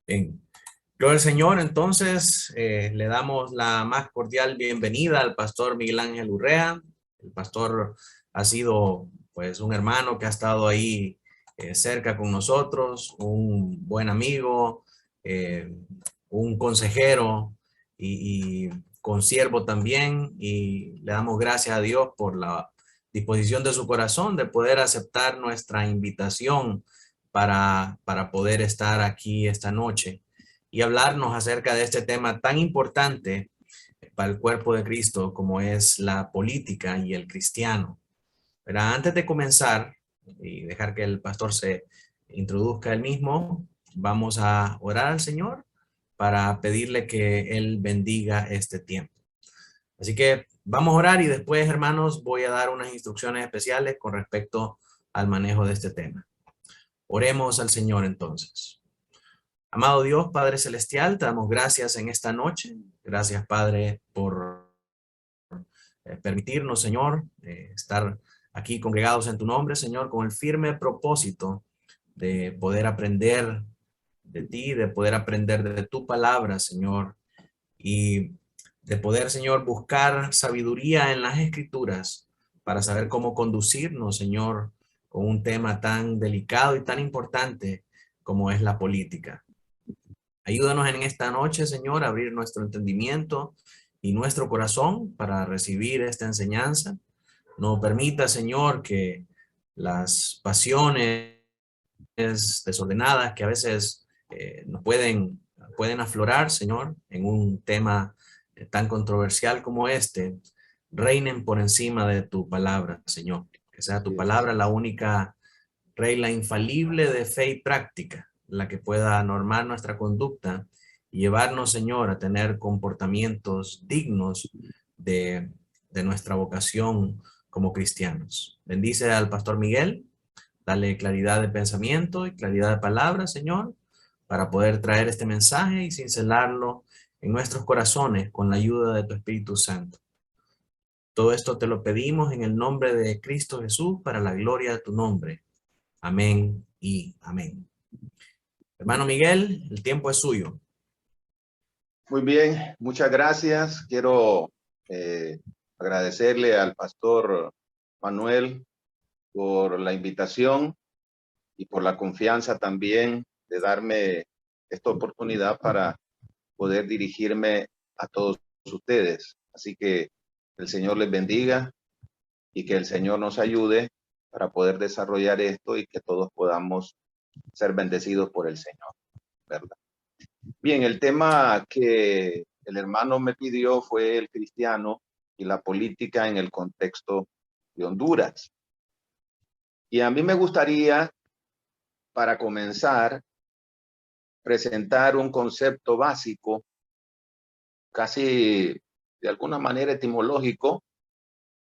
Bien. Gloria al Señor, entonces le damos la más cordial bienvenida al pastor Miguel Ángel Urrea. El pastor ha sido pues un hermano que ha estado ahí cerca con nosotros, un buen amigo, eh, un consejero y consiervo también. Y le damos gracias a Dios por la disposición de su corazón de poder aceptar nuestra invitación para poder estar aquí esta noche y hablarnos acerca de este tema tan importante para el cuerpo de Cristo como es la política y el cristiano. Pero antes de comenzar y dejar que el pastor se introduzca él mismo, vamos a orar al Señor para pedirle que Él bendiga este tiempo. Así que vamos a orar y después, hermanos, voy a dar unas instrucciones especiales con respecto al manejo de este tema. Oremos al Señor entonces. Amado Dios, Padre Celestial, te damos gracias en esta noche. Gracias, Padre, por permitirnos, Señor, estar aquí congregados en tu nombre, Señor, con el firme propósito de poder aprender de ti, de poder aprender de tu palabra, Señor, y de poder, Señor, buscar sabiduría en las Escrituras para saber cómo conducirnos, Señor, con un tema tan delicado y tan importante como es la política. Ayúdanos en esta noche, Señor, a abrir nuestro entendimiento y nuestro corazón para recibir esta enseñanza. No permita, Señor, que las pasiones desordenadas que a veces pueden aflorar, Señor, en un tema tan controversial como este, reinen por encima de tu palabra, Señor. Que sea tu Así es. palabra la única regla infalible de fe y práctica, la que pueda normar nuestra conducta y llevarnos, Señor, a tener comportamientos dignos de, de nuestra vocación como cristianos. Bendice al pastor Miguel, dale claridad de pensamiento y claridad de palabra, Señor, para poder traer este mensaje y cincelarlo en nuestros corazones con la ayuda de tu Espíritu Santo. Todo esto te lo pedimos en el nombre de Cristo Jesús para la gloria de tu nombre. Amén y amén. Hermano Miguel, el tiempo es suyo. Muy bien, muchas gracias. Quiero agradecerle al pastor Manuel por la invitación y por la confianza también de darme esta oportunidad para poder dirigirme a todos ustedes. Así que el Señor les bendiga y que el Señor nos ayude para poder desarrollar esto y que todos podamos ser bendecidos por el Señor, ¿verdad? Bien, el tema que el hermano me pidió fue el cristiano y la política en el contexto de Honduras. Y a mí me gustaría, para comenzar, presentar un concepto básico, casi de alguna manera etimológico,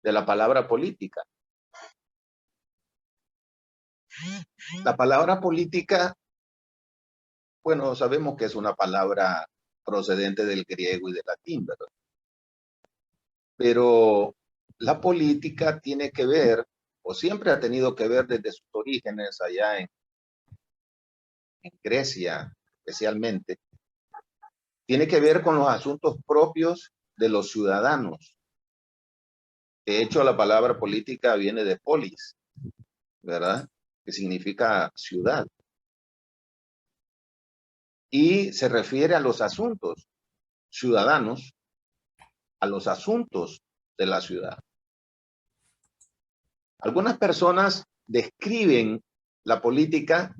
de la palabra política. La palabra política, bueno, sabemos que es una palabra procedente del griego y del latín, ¿verdad? Pero la política tiene que ver, o siempre ha tenido que ver desde sus orígenes allá en Grecia, especialmente, tiene que ver con los asuntos propios de los ciudadanos. De hecho, la palabra política viene de polis, ¿verdad? Que significa ciudad. Y se refiere a los asuntos ciudadanos, a los asuntos de la ciudad. Algunas personas describen la política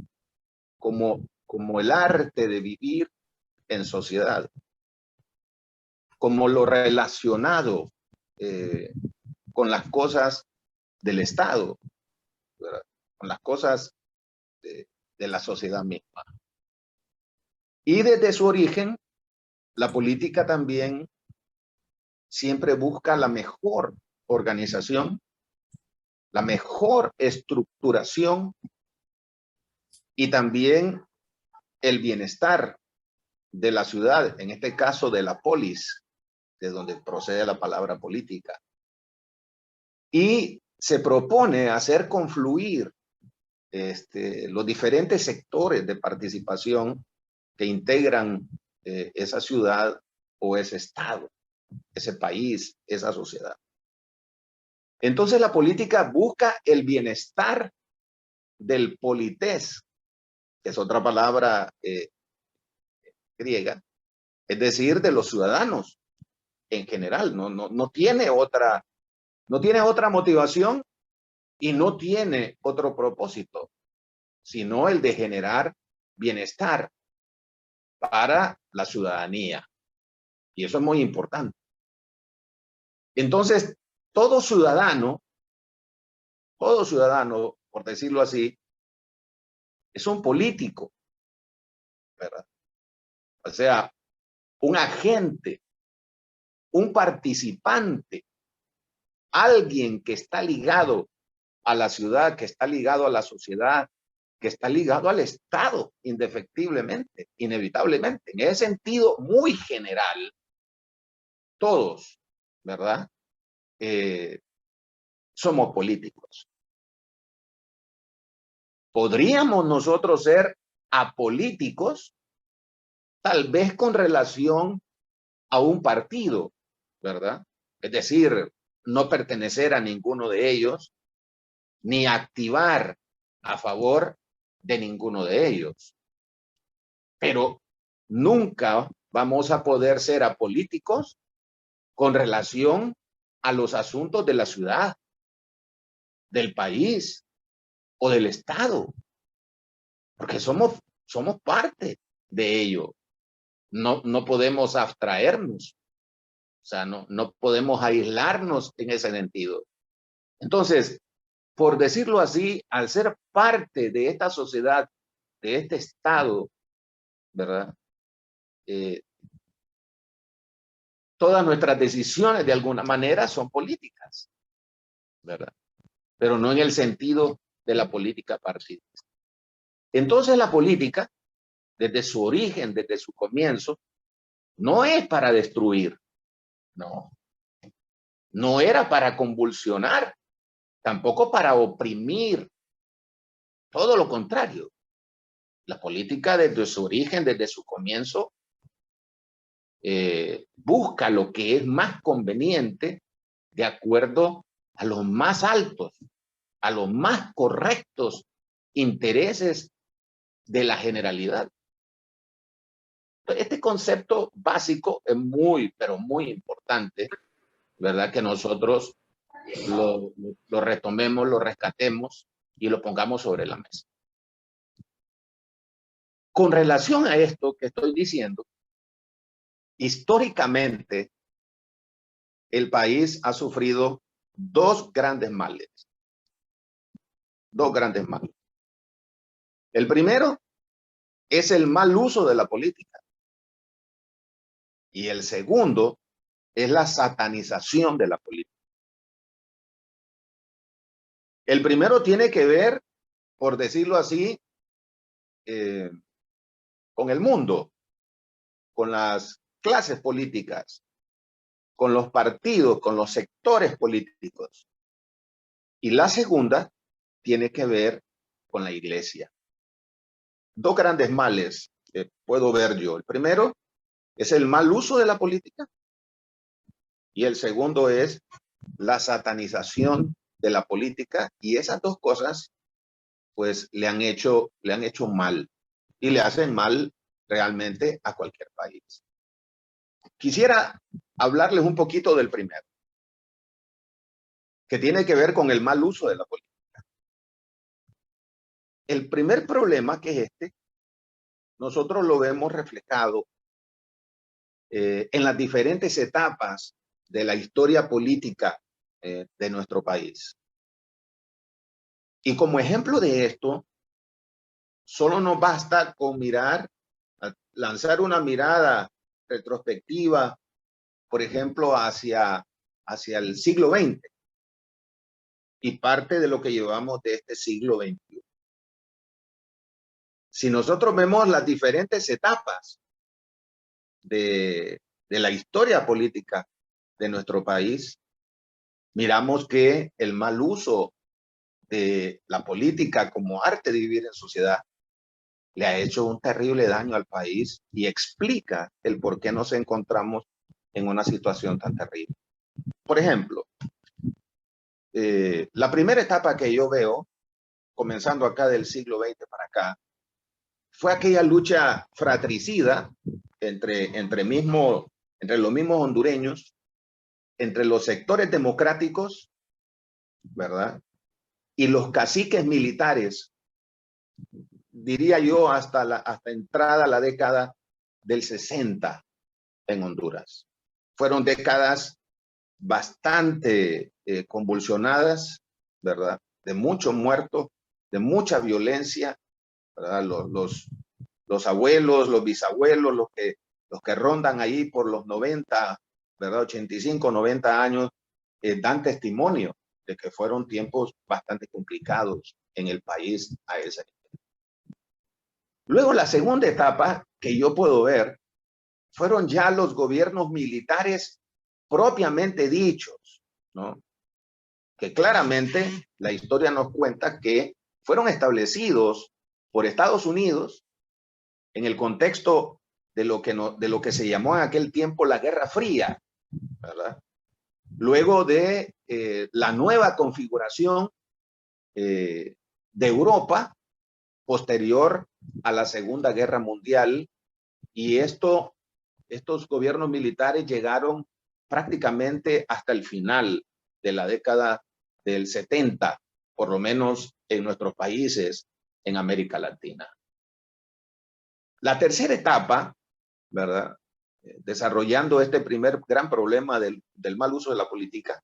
como el arte de vivir en sociedad, como lo relacionado con las cosas del Estado, ¿verdad? Con las cosas de la sociedad misma. Y desde su origen, la política también siempre busca la mejor organización, la mejor estructuración y también el bienestar de la ciudad, en este caso de la polis, de donde procede la palabra política. Y se propone hacer confluir los diferentes sectores de participación que integran esa ciudad o ese estado, ese país, esa sociedad. Entonces la política busca el bienestar del polités, que es otra palabra griega, es decir, de los ciudadanos en general. No tiene otra motivación y no tiene otro propósito, sino el de generar bienestar para la ciudadanía. Y eso es muy importante. Entonces, todo ciudadano, por decirlo así, es un político, ¿verdad? O sea, un agente, un participante, alguien que está ligado a la ciudad, que está ligado a la sociedad, que está ligado al Estado, indefectiblemente, inevitablemente. En ese sentido muy general, todos, ¿verdad? Somos políticos. ¿Podríamos nosotros ser apolíticos? Tal vez con relación a un partido, ¿verdad? Es decir, no pertenecer a ninguno de ellos, ni activar a favor de ninguno de ellos. Pero nunca vamos a poder ser apolíticos con relación a los asuntos de la ciudad, del país o del Estado, porque somos parte de ello. No podemos abstraernos, o sea, no podemos aislarnos en ese sentido. Entonces, por decirlo así, al ser parte de esta sociedad, de este Estado, ¿verdad? Todas nuestras decisiones de alguna manera son políticas, ¿verdad? Pero no en el sentido de la política partidista. Entonces la política, desde su origen, desde su comienzo, no es para destruir, no era para convulsionar, tampoco para oprimir, todo lo contrario. La política desde su origen, desde su comienzo, busca lo que es más conveniente de acuerdo a los más altos, a los más correctos intereses de la generalidad. Este concepto básico es muy, pero muy importante, ¿verdad? Que nosotros lo retomemos, lo rescatemos y lo pongamos sobre la mesa. Con relación a esto que estoy diciendo, históricamente el país ha sufrido dos grandes males. Dos grandes males. El primero es el mal uso de la política. Y el segundo es la satanización de la política. El primero tiene que ver, por decirlo así, con el mundo, con las clases políticas, con los partidos, con los sectores políticos. Y la segunda tiene que ver con la iglesia. Dos grandes males que puedo ver yo. El primero es el mal uso de la política y el segundo es la satanización de la política, y esas dos cosas pues le han hecho mal y le hacen mal realmente a cualquier país. Quisiera hablarles un poquito del primero, que tiene que ver con el mal uso de la política. El primer problema, que es este, nosotros lo vemos reflejado en las diferentes etapas de la historia política de nuestro país. Y como ejemplo de esto, solo nos basta con lanzar una mirada retrospectiva, por ejemplo, hacia el siglo XX y parte de lo que llevamos de este siglo XXI. Si nosotros vemos las diferentes etapas de la historia política de nuestro país, miramos que el mal uso de la política como arte de vivir en sociedad le ha hecho un terrible daño al país y explica el por qué nos encontramos en una situación tan terrible. Por ejemplo, la primera etapa que yo veo, comenzando acá del siglo XX para acá, fue aquella lucha fratricida entre los mismos hondureños, entre los sectores democráticos, ¿verdad? Y los caciques militares, diría yo, hasta entrada a la década del 60 en Honduras. Fueron décadas bastante convulsionadas, ¿verdad? De muchos muertos, de mucha violencia, ¿verdad? Los abuelos, los bisabuelos, los que rondan ahí por los 90, ¿verdad? 85, 90 años, dan testimonio de que fueron tiempos bastante complicados en el país a ese nivel. Luego la segunda etapa que yo puedo ver fueron ya los gobiernos militares propiamente dichos, ¿no? Que claramente la historia nos cuenta que fueron establecidos por Estados Unidos en el contexto de lo que se llamó en aquel tiempo la Guerra Fría, ¿verdad? Luego de la nueva configuración de Europa posterior a la Segunda Guerra Mundial, y estos gobiernos militares llegaron prácticamente hasta el final de la década del 70, por lo menos en nuestros países en América Latina. La tercera etapa, ¿verdad? Desarrollando este primer gran problema del mal uso de la política,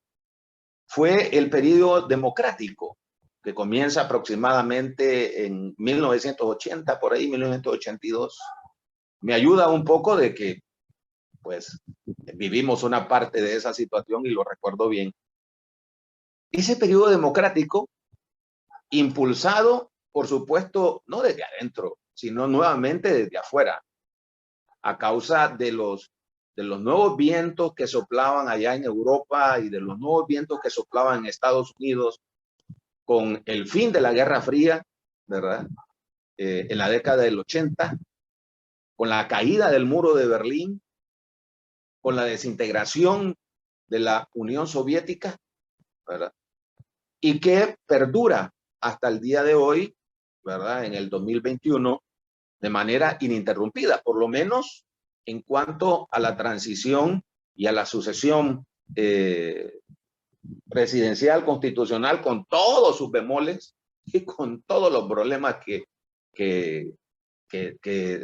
fue el periodo democrático, que comienza aproximadamente en 1980, por ahí 1982. Me ayuda un poco de que, pues, vivimos una parte de esa situación y lo recuerdo bien. Ese periodo democrático, impulsado, por supuesto, no desde adentro, sino nuevamente desde afuera, a causa de los nuevos vientos que soplaban allá en Europa y de los nuevos vientos que soplaban en Estados Unidos con el fin de la Guerra Fría, ¿verdad? En la década del 80, con la caída del muro de Berlín, con la desintegración de la Unión Soviética, ¿verdad? Y que perdura hasta el día de hoy, ¿verdad? En el 2021, de manera ininterrumpida, por lo menos en cuanto a la transición y a la sucesión presidencial constitucional, con todos sus bemoles y con todos los problemas que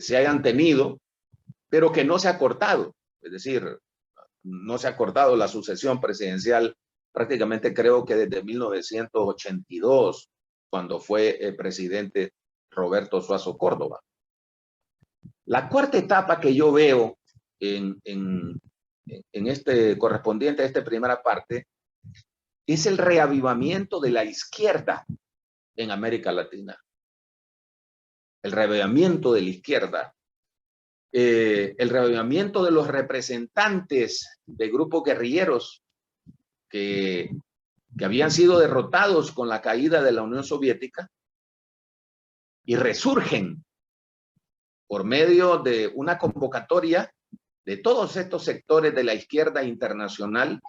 se hayan tenido, pero que no se ha cortado. Es decir, no se ha cortado la sucesión presidencial prácticamente, creo que desde 1982, cuando fue el presidente Roberto Suazo Córdoba. La cuarta etapa que yo veo en este correspondiente a esta primera parte es el reavivamiento de la izquierda en América Latina. El reavivamiento de la izquierda, el reavivamiento de los representantes de grupos guerrilleros que habían sido derrotados con la caída de la Unión Soviética y resurgen por medio de una convocatoria de todos estos sectores de la izquierda internacional,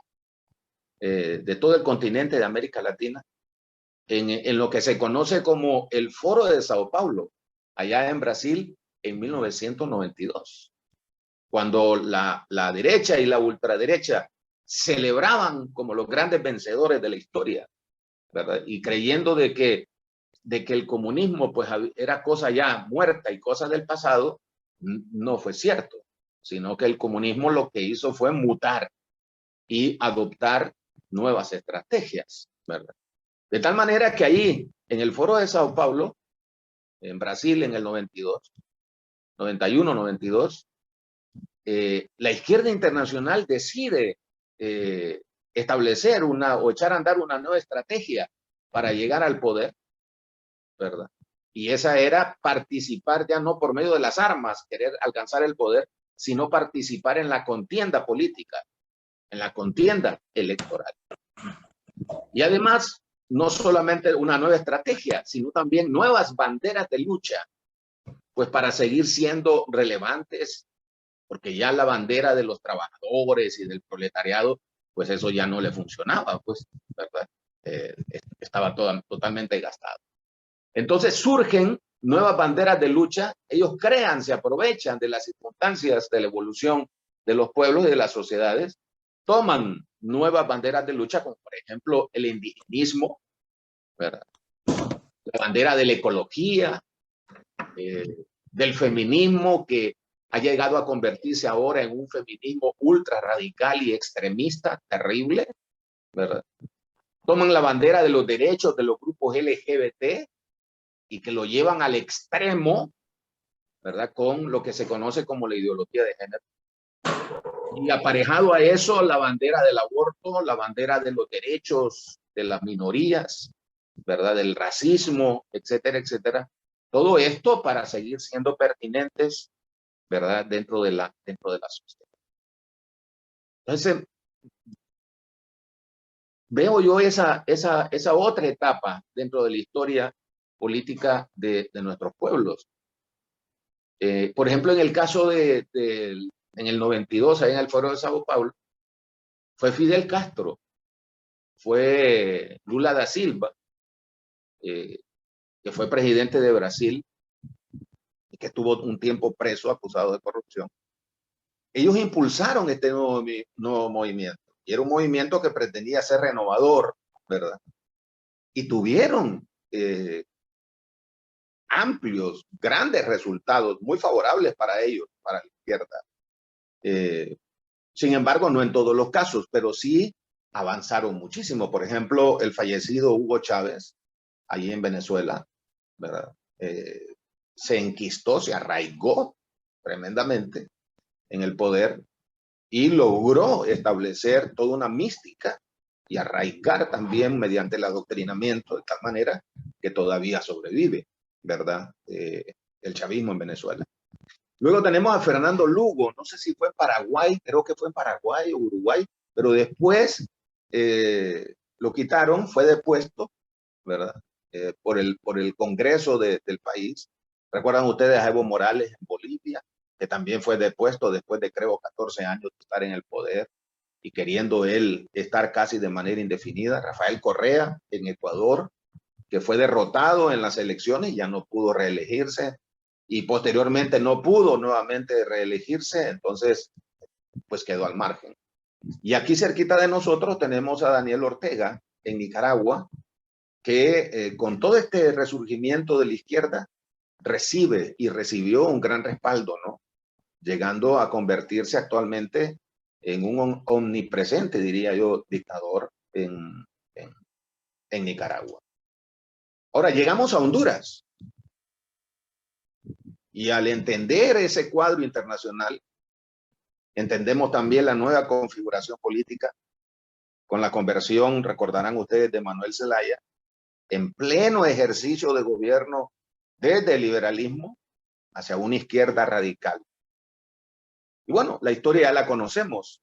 de todo el continente de América Latina, en lo que se conoce como el Foro de Sao Paulo, allá en Brasil, en 1992, cuando la derecha y la ultraderecha celebraban como los grandes vencedores de la historia, ¿verdad? Y creyendo de que el comunismo pues era cosa ya muerta y cosa del pasado. No fue cierto, sino que el comunismo lo que hizo fue mutar y adoptar nuevas estrategias, ¿verdad? De tal manera que ahí, en el Foro de Sao Paulo, en Brasil, en el 92, 91, 92, la izquierda internacional decide establecer o echar a andar una nueva estrategia para llegar al poder, ¿verdad? Y esa era participar ya no por medio de las armas, querer alcanzar el poder, sino participar en la contienda política, en la contienda electoral. Y además, no solamente una nueva estrategia, sino también nuevas banderas de lucha pues para seguir siendo relevantes, porque ya la bandera de los trabajadores y del proletariado, pues eso ya no le funcionaba, pues, ¿verdad? Estaba totalmente gastado. Entonces surgen nuevas banderas de lucha, ellos crean, se aprovechan de las circunstancias de la evolución de los pueblos y de las sociedades, toman nuevas banderas de lucha, como por ejemplo el indigenismo, ¿verdad? La bandera de la ecología, del feminismo, que ha llegado a convertirse ahora en un feminismo ultra radical y extremista, terrible, ¿verdad? Toman la bandera de los derechos de los grupos LGBT y que lo llevan al extremo, ¿verdad? Con lo que se conoce como la ideología de género. Y aparejado a eso, la bandera del aborto, la bandera de los derechos de las minorías, ¿verdad? Del racismo, etcétera, etcétera. Todo esto para seguir siendo pertinentes, ¿verdad? Dentro de la sociedad. Entonces, veo yo esa otra etapa dentro de la historia política de nuestros pueblos. Por ejemplo, en el caso en el 92, ahí en el Foro de Sao Paulo, fue Fidel Castro, fue Lula da Silva, que fue presidente de Brasil y que estuvo un tiempo preso acusado de corrupción. Ellos impulsaron este nuevo movimiento. Y era un movimiento que pretendía ser renovador, ¿verdad? Y tuvieron amplios, grandes resultados, muy favorables para ellos, para la izquierda. Sin embargo, no en todos los casos, pero sí avanzaron muchísimo. Por ejemplo, el fallecido Hugo Chávez, allí en Venezuela, ¿verdad? Se enquistó, se arraigó tremendamente en el poder y logró establecer toda una mística y arraigar también mediante el adoctrinamiento, de tal manera que todavía sobrevive, ¿verdad? El chavismo en Venezuela. Luego tenemos a Fernando Lugo, no sé si fue en Paraguay, creo que fue en Paraguay o Uruguay, pero después lo quitaron, fue depuesto, ¿verdad? Por el Congreso del país. ¿Recuerdan ustedes a Evo Morales en Bolivia, que también fue depuesto después de, creo, 14 años de estar en el poder y queriendo él estar casi de manera indefinida? Rafael Correa en Ecuador, que fue derrotado en las elecciones y ya no pudo reelegirse, y posteriormente no pudo nuevamente reelegirse, entonces pues quedó al margen. Y aquí cerquita de nosotros tenemos a Daniel Ortega en Nicaragua, que con todo este resurgimiento de la izquierda recibe y recibió un gran respaldo, ¿no? Llegando a convertirse actualmente en un omnipresente, diría yo, dictador en Nicaragua. Ahora llegamos a Honduras. Y al entender ese cuadro internacional, entendemos también la nueva configuración política con la conversión, recordarán ustedes, de Manuel Zelaya en pleno ejercicio de gobierno desde el liberalismo hacia una izquierda radical. Y bueno, la historia ya la conocemos,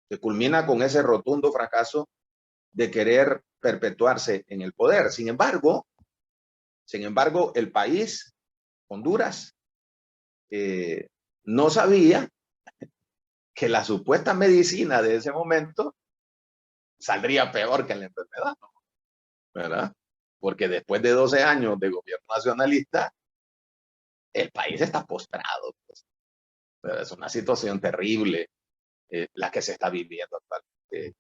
que culmina con ese rotundo fracaso de querer perpetuarse en el poder. Sin embargo, el país, Honduras, no sabía que la supuesta medicina de ese momento saldría peor que la enfermedad, ¿verdad? Porque después de 12 años de gobierno nacionalista, el país está postrado. Pues. Es una situación terrible la que se está viviendo actualmente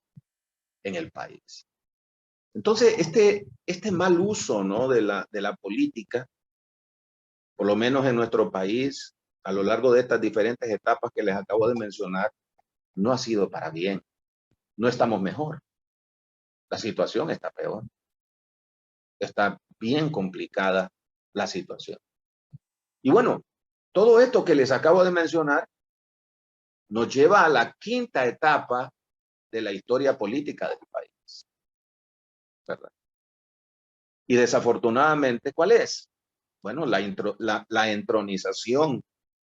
en el país. Entonces, este mal uso, ¿no? de la política, por lo menos en nuestro país, a lo largo de estas diferentes etapas que les acabo de mencionar, no ha sido para bien. No estamos mejor. La situación está peor. Está bien complicada la situación. Y bueno, todo esto que les acabo de mencionar nos lleva a la quinta etapa de la historia política del país, ¿verdad? Y desafortunadamente, ¿cuál es? Bueno, la entronización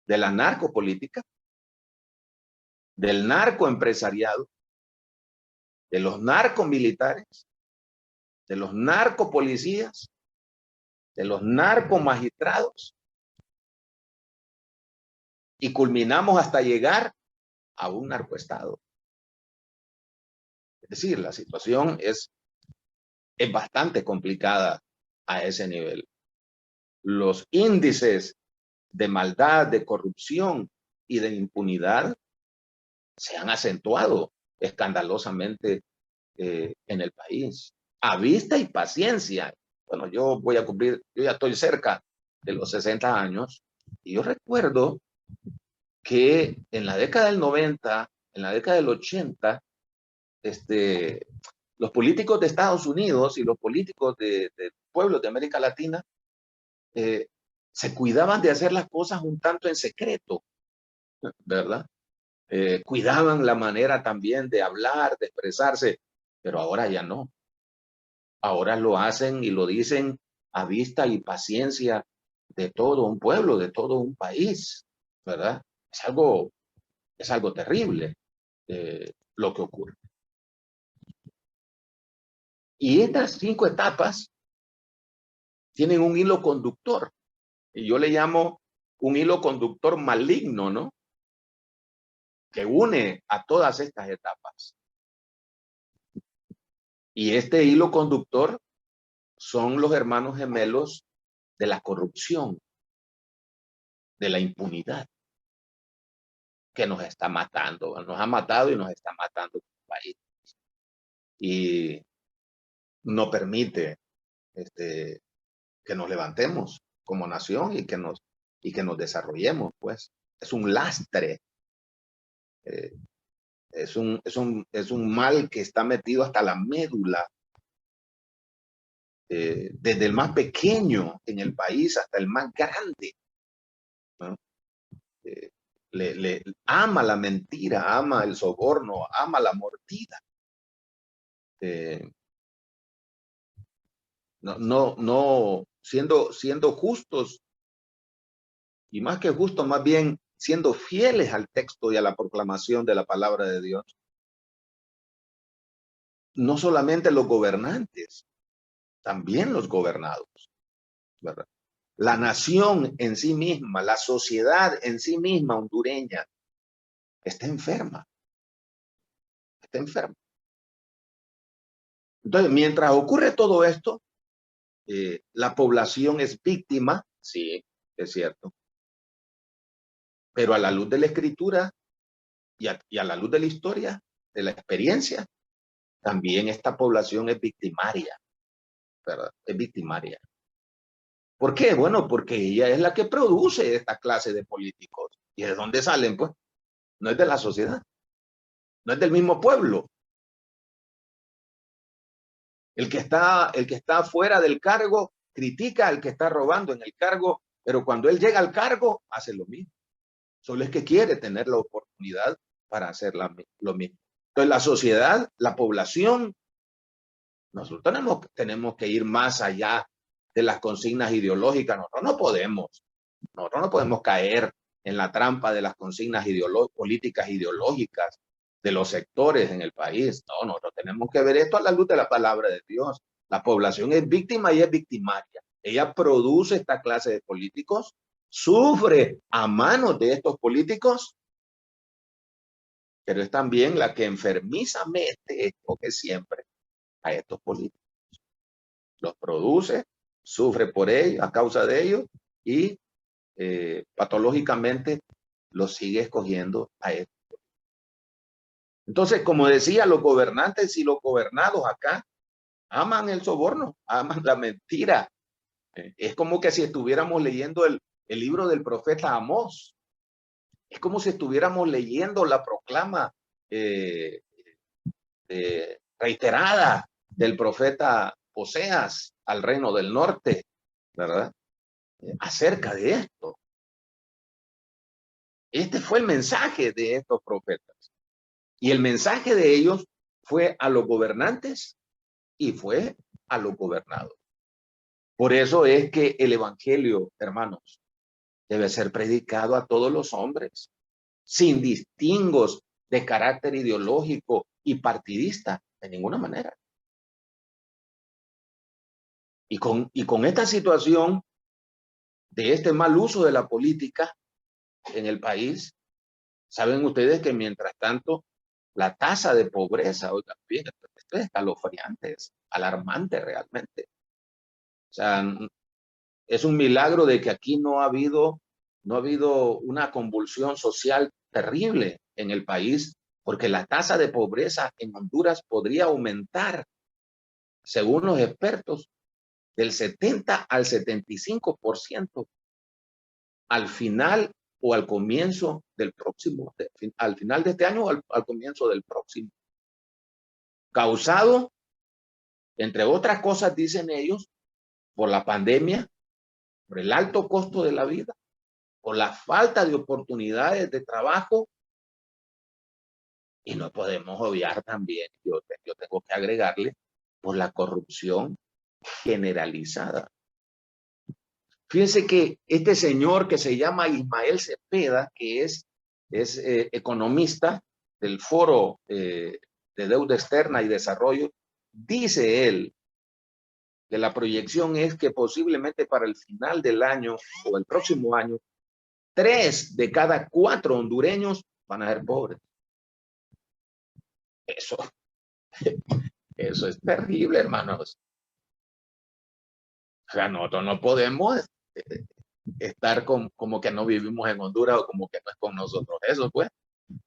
de la narcopolítica, del narcoempresariado, de los narcomilitares, de los narcopolicías, de los narcomagistrados y culminamos hasta llegar a un narcoestado. Es decir, la situación es bastante complicada a ese nivel. Los índices de maldad, de corrupción y de impunidad se han acentuado escandalosamente en el país. A vista y paciencia. Bueno, yo ya estoy cerca de los 60 años y yo recuerdo que en la década del 90, en la década del 80, los políticos de Estados Unidos y los políticos de pueblos de América Latina se cuidaban de hacer las cosas un tanto en secreto, ¿verdad? Cuidaban la manera también de hablar, de expresarse, pero ahora ya no. Ahora lo hacen y lo dicen a vista y paciencia de todo un pueblo, de todo un país, ¿verdad? Es algo terrible lo que ocurre. Y estas 5 etapas tienen un hilo conductor, y yo le llamo un hilo conductor maligno, ¿no? Que une a todas estas etapas. Y este hilo conductor son los hermanos gemelos de la corrupción, de la impunidad, que nos está matando, nos ha matado y nos está matando como país. Y no permite que nos levantemos como nación y que nos desarrollemos, pues. Es un lastre, es un mal que está metido hasta la médula, desde el más pequeño en el país hasta el más grande, ¿no? Le ama la mentira, ama el soborno, ama la mordida. No, siendo justos, y más que justos, más bien siendo fieles al texto y a la proclamación de la palabra de Dios. No solamente los gobernantes, también los gobernados, ¿verdad? La nación en sí misma, la sociedad en sí misma hondureña, está enferma. Está enferma. Entonces, mientras ocurre todo esto, la población es víctima, sí, es cierto. Pero a la luz de la escritura y a la luz de la historia, de la experiencia, también esta población es victimaria, ¿verdad? Es victimaria. ¿Por qué? Bueno, porque ella es la que produce esta clase de políticos. ¿Y de dónde salen? Pues no es de la sociedad, no es del mismo pueblo. El que está fuera del cargo critica al que está robando en el cargo, pero cuando él llega al cargo, hace lo mismo. Solo es que quiere tener la oportunidad para hacer lo mismo. Entonces, la sociedad, la población, nosotros tenemos que ir más allá de las consignas ideológicas. Nosotros no podemos caer en la trampa de las consignas políticas ideológicas de los sectores en el país. No, nosotros tenemos que ver esto a la luz de la palabra de Dios. La población es víctima y es victimaria. Ella produce esta clase de políticos, sufre a manos de estos políticos, pero es también la que enfermizamente escoge siempre a estos políticos. Los produce, sufre por ellos, a causa de ellos, y patológicamente los sigue escogiendo a estos. Entonces, como decía, los gobernantes y los gobernados acá aman el soborno, aman la mentira. Es como que si estuviéramos leyendo el libro del profeta Amós. Es como si estuviéramos leyendo la proclama reiterada del profeta Oseas al reino del norte, ¿verdad? Acerca de esto. Este fue el mensaje de estos profetas. Y el mensaje de ellos fue a los gobernantes y fue a los gobernados. Por eso es que el evangelio, hermanos, debe ser predicado a todos los hombres, sin distingos de carácter ideológico y partidista, de ninguna manera. Y con esta situación de este mal uso de la política, en el país. Saben ustedes que mientras tanto la tasa de pobreza, oigan bien, esto es escalofriante, es alarmante realmente. O sea, es un milagro de que aquí no ha habido una convulsión social terrible en el país, porque la tasa de pobreza en Honduras podría aumentar, según los expertos, del 70 al 75% al final o al comienzo del próximo, al final de este año o al comienzo del próximo. Causado, entre otras cosas, dicen ellos, por la pandemia, por el alto costo de la vida, por la falta de oportunidades de trabajo. Y no podemos obviar también, yo tengo que agregarle, por la corrupción generalizada. Fíjense que este señor que se llama Ismael Cepeda, que es economista del Foro de Deuda Externa y Desarrollo, dice él que la proyección es que posiblemente para el final del año o el próximo año, 3 de cada 4 hondureños van a ser pobres. Eso es terrible, hermanos. O sea, nosotros no podemos estar como que no vivimos en Honduras o como que no es con nosotros eso, pues.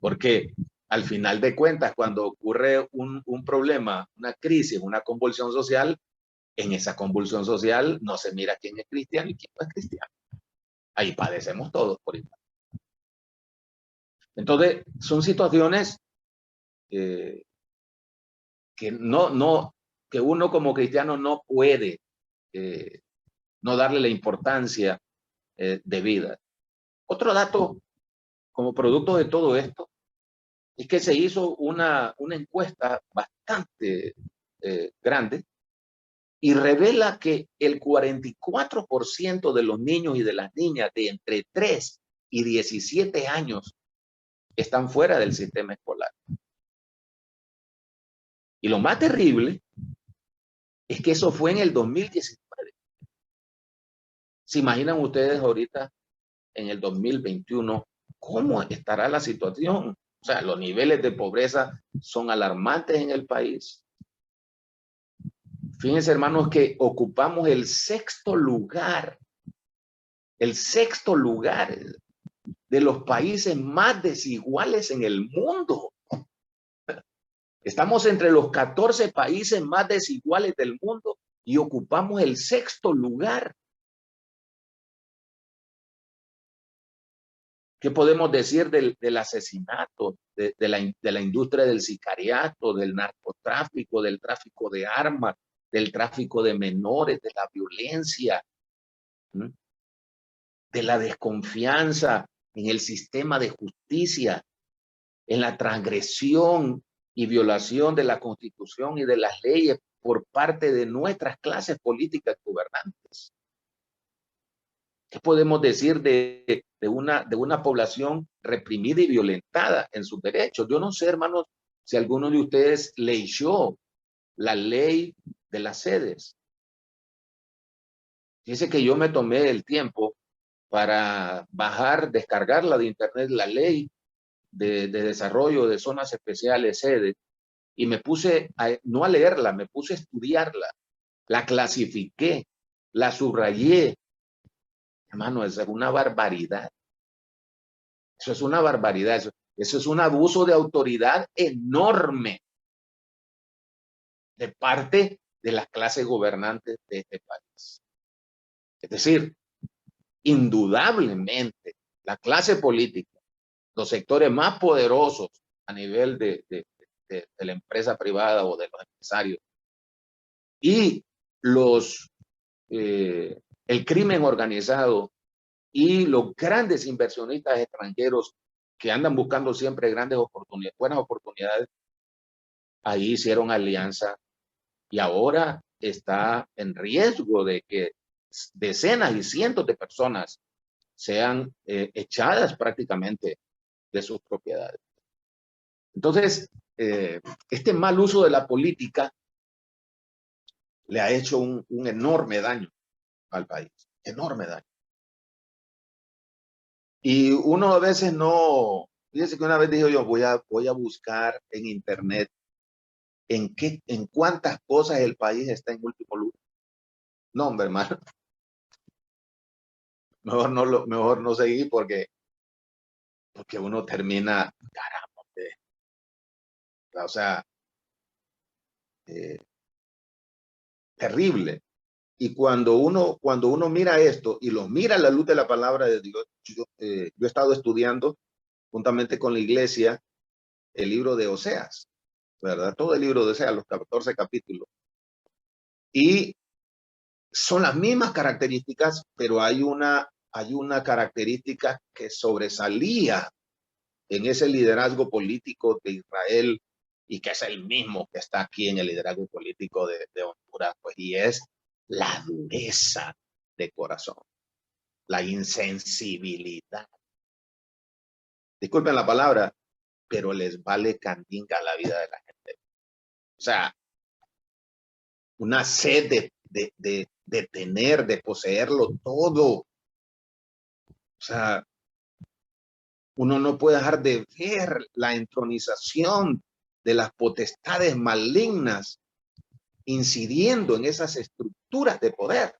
Porque al final de cuentas, cuando ocurre un problema, una crisis, una convulsión social, en esa convulsión social no se mira quién es cristiano y quién no es cristiano. Ahí padecemos todos por igual. Entonces, son situaciones que que uno como cristiano no puede no darle la importancia debida. Otro dato como producto de todo esto es que se hizo una encuesta bastante grande y revela que el 44% de los niños y de las niñas de entre 3 y 17 años están fuera del sistema escolar. Y lo más terrible es que eso fue en el 2019. ¿Se imaginan ustedes ahorita en el 2021 cómo estará la situación? O sea, los niveles de pobreza son alarmantes en el país. Fíjense, hermanos, que ocupamos el sexto lugar de los países más desiguales en el mundo. Estamos entre los 14 países más desiguales del mundo y ocupamos el sexto lugar. ¿Qué podemos decir del asesinato, de la industria del sicariato, del narcotráfico, del tráfico de armas, del tráfico de menores, de la violencia, de la desconfianza en el sistema de justicia, en la transgresión y violación de la Constitución y de las leyes por parte de nuestras clases políticas gobernantes? ¿Qué podemos decir de una población reprimida y violentada en sus derechos? Yo no sé, hermanos, si alguno de ustedes leyó la ley de las sedes. Dice que yo me tomé el tiempo para descargarla de internet, la ley de desarrollo de zonas especiales, sedes, y me puse, no a leerla, me puse a estudiarla, la clasifiqué, la subrayé. Hermano, esa es una barbaridad. Eso es una barbaridad. Eso es un abuso de autoridad enorme de parte de las clases gobernantes de este país. Es decir, indudablemente, la clase política, los sectores más poderosos a nivel de la empresa privada o de los empresarios y el crimen organizado y los grandes inversionistas extranjeros que andan buscando siempre buenas oportunidades, ahí hicieron alianza y ahora está en riesgo de que decenas y cientos de personas sean echadas prácticamente de sus propiedades. Entonces, este mal uso de la política le ha hecho un enorme daño al país, enorme daño. Y uno a veces no, fíjese que una vez dije yo, voy a buscar en internet en cuántas cosas el país está en último lugar. No, hombre, hermano, mejor no seguir porque uno termina, caramba, o sea, eh, terrible. Y cuando uno mira esto y lo mira a la luz de la palabra de Dios, yo he estado estudiando juntamente con la iglesia el libro de Oseas, ¿verdad? Todo el libro de Oseas, los 14 capítulos. Y son las mismas características, pero hay una característica que sobresalía en ese liderazgo político de Israel y que es el mismo que está aquí en el liderazgo político de Honduras, pues, y es la dureza de corazón, la insensibilidad. Disculpen la palabra, pero les vale candinga la vida de la gente. O sea, una sed de tener, de poseerlo todo. O sea, uno no puede dejar de ver la entronización de las potestades malignas incidiendo en esas estructuras de poder.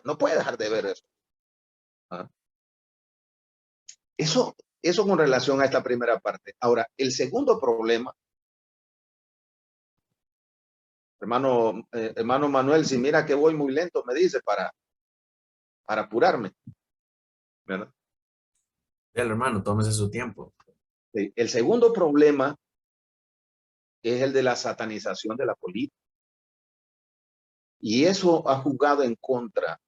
No puede dejar de ver eso. ¿Ah? Eso con relación a esta primera parte. Ahora, el segundo problema, hermano Manuel, si mira que voy muy lento, me dice para apurarme, ¿verdad? El hermano, tómese su tiempo. Sí. El segundo problema es el de la satanización de la política. Y eso ha jugado en contra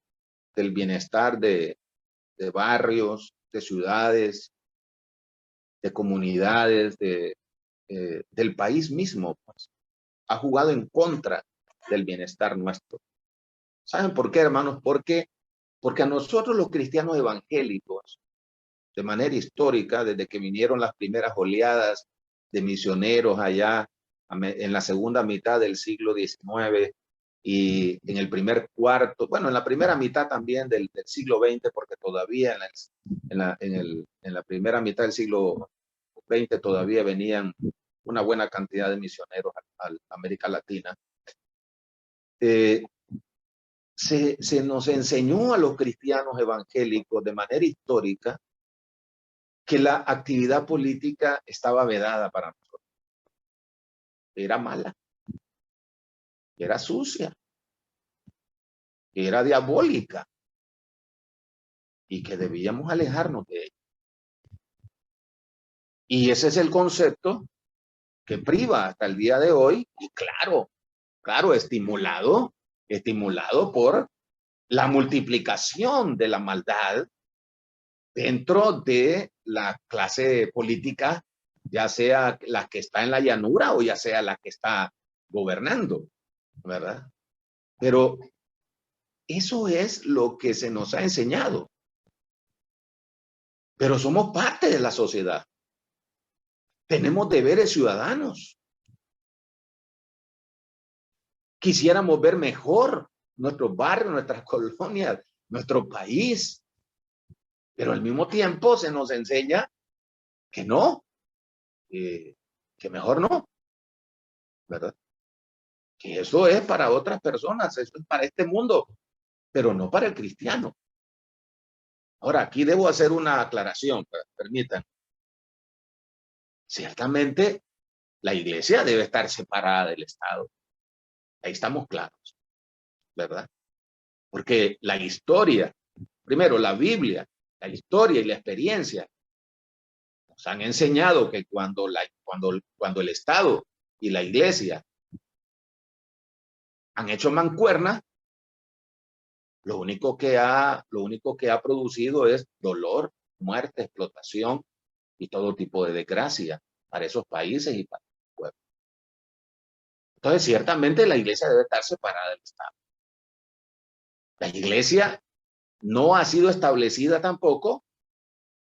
del bienestar de barrios, de ciudades, de comunidades, del país mismo, pues. Ha jugado en contra del bienestar nuestro. ¿Saben por qué, hermanos? Porque a nosotros los cristianos evangélicos, de manera histórica, desde que vinieron las primeras oleadas de misioneros allá en la segunda mitad del siglo XIX y en el primer cuarto, bueno, en la primera mitad también del siglo XX, porque todavía en la primera mitad del siglo XX todavía venían una buena cantidad de misioneros a América Latina. Se nos enseñó a los cristianos evangélicos de manera histórica que la actividad política estaba vedada para nosotros. Era mala, era sucia, era diabólica y que debíamos alejarnos de ella. Y ese es el concepto que priva hasta el día de hoy y claro, estimulado por la multiplicación de la maldad dentro de la clase política, ya sea la que está en la llanura o ya sea la que está gobernando, ¿verdad? Pero eso es lo que se nos ha enseñado. Pero somos parte de la sociedad. Tenemos deberes ciudadanos. Quisiéramos ver mejor nuestros barrios, nuestras colonias, nuestro país. Pero al mismo tiempo se nos enseña que no, que mejor no, ¿verdad? Que eso es para otras personas, eso es para este mundo, pero no para el cristiano. Ahora, aquí debo hacer una aclaración, permitan. Ciertamente, la iglesia debe estar separada del Estado. Ahí estamos claros, ¿verdad? Porque la historia, primero la Biblia, la historia y la experiencia nos han enseñado que cuando el Estado y la iglesia han hecho mancuerna, lo único que ha producido es dolor, muerte, explotación y todo tipo de desgracia para esos países y para el pueblo. Entonces, ciertamente la iglesia debe estar separada del Estado. La iglesia no ha sido establecida tampoco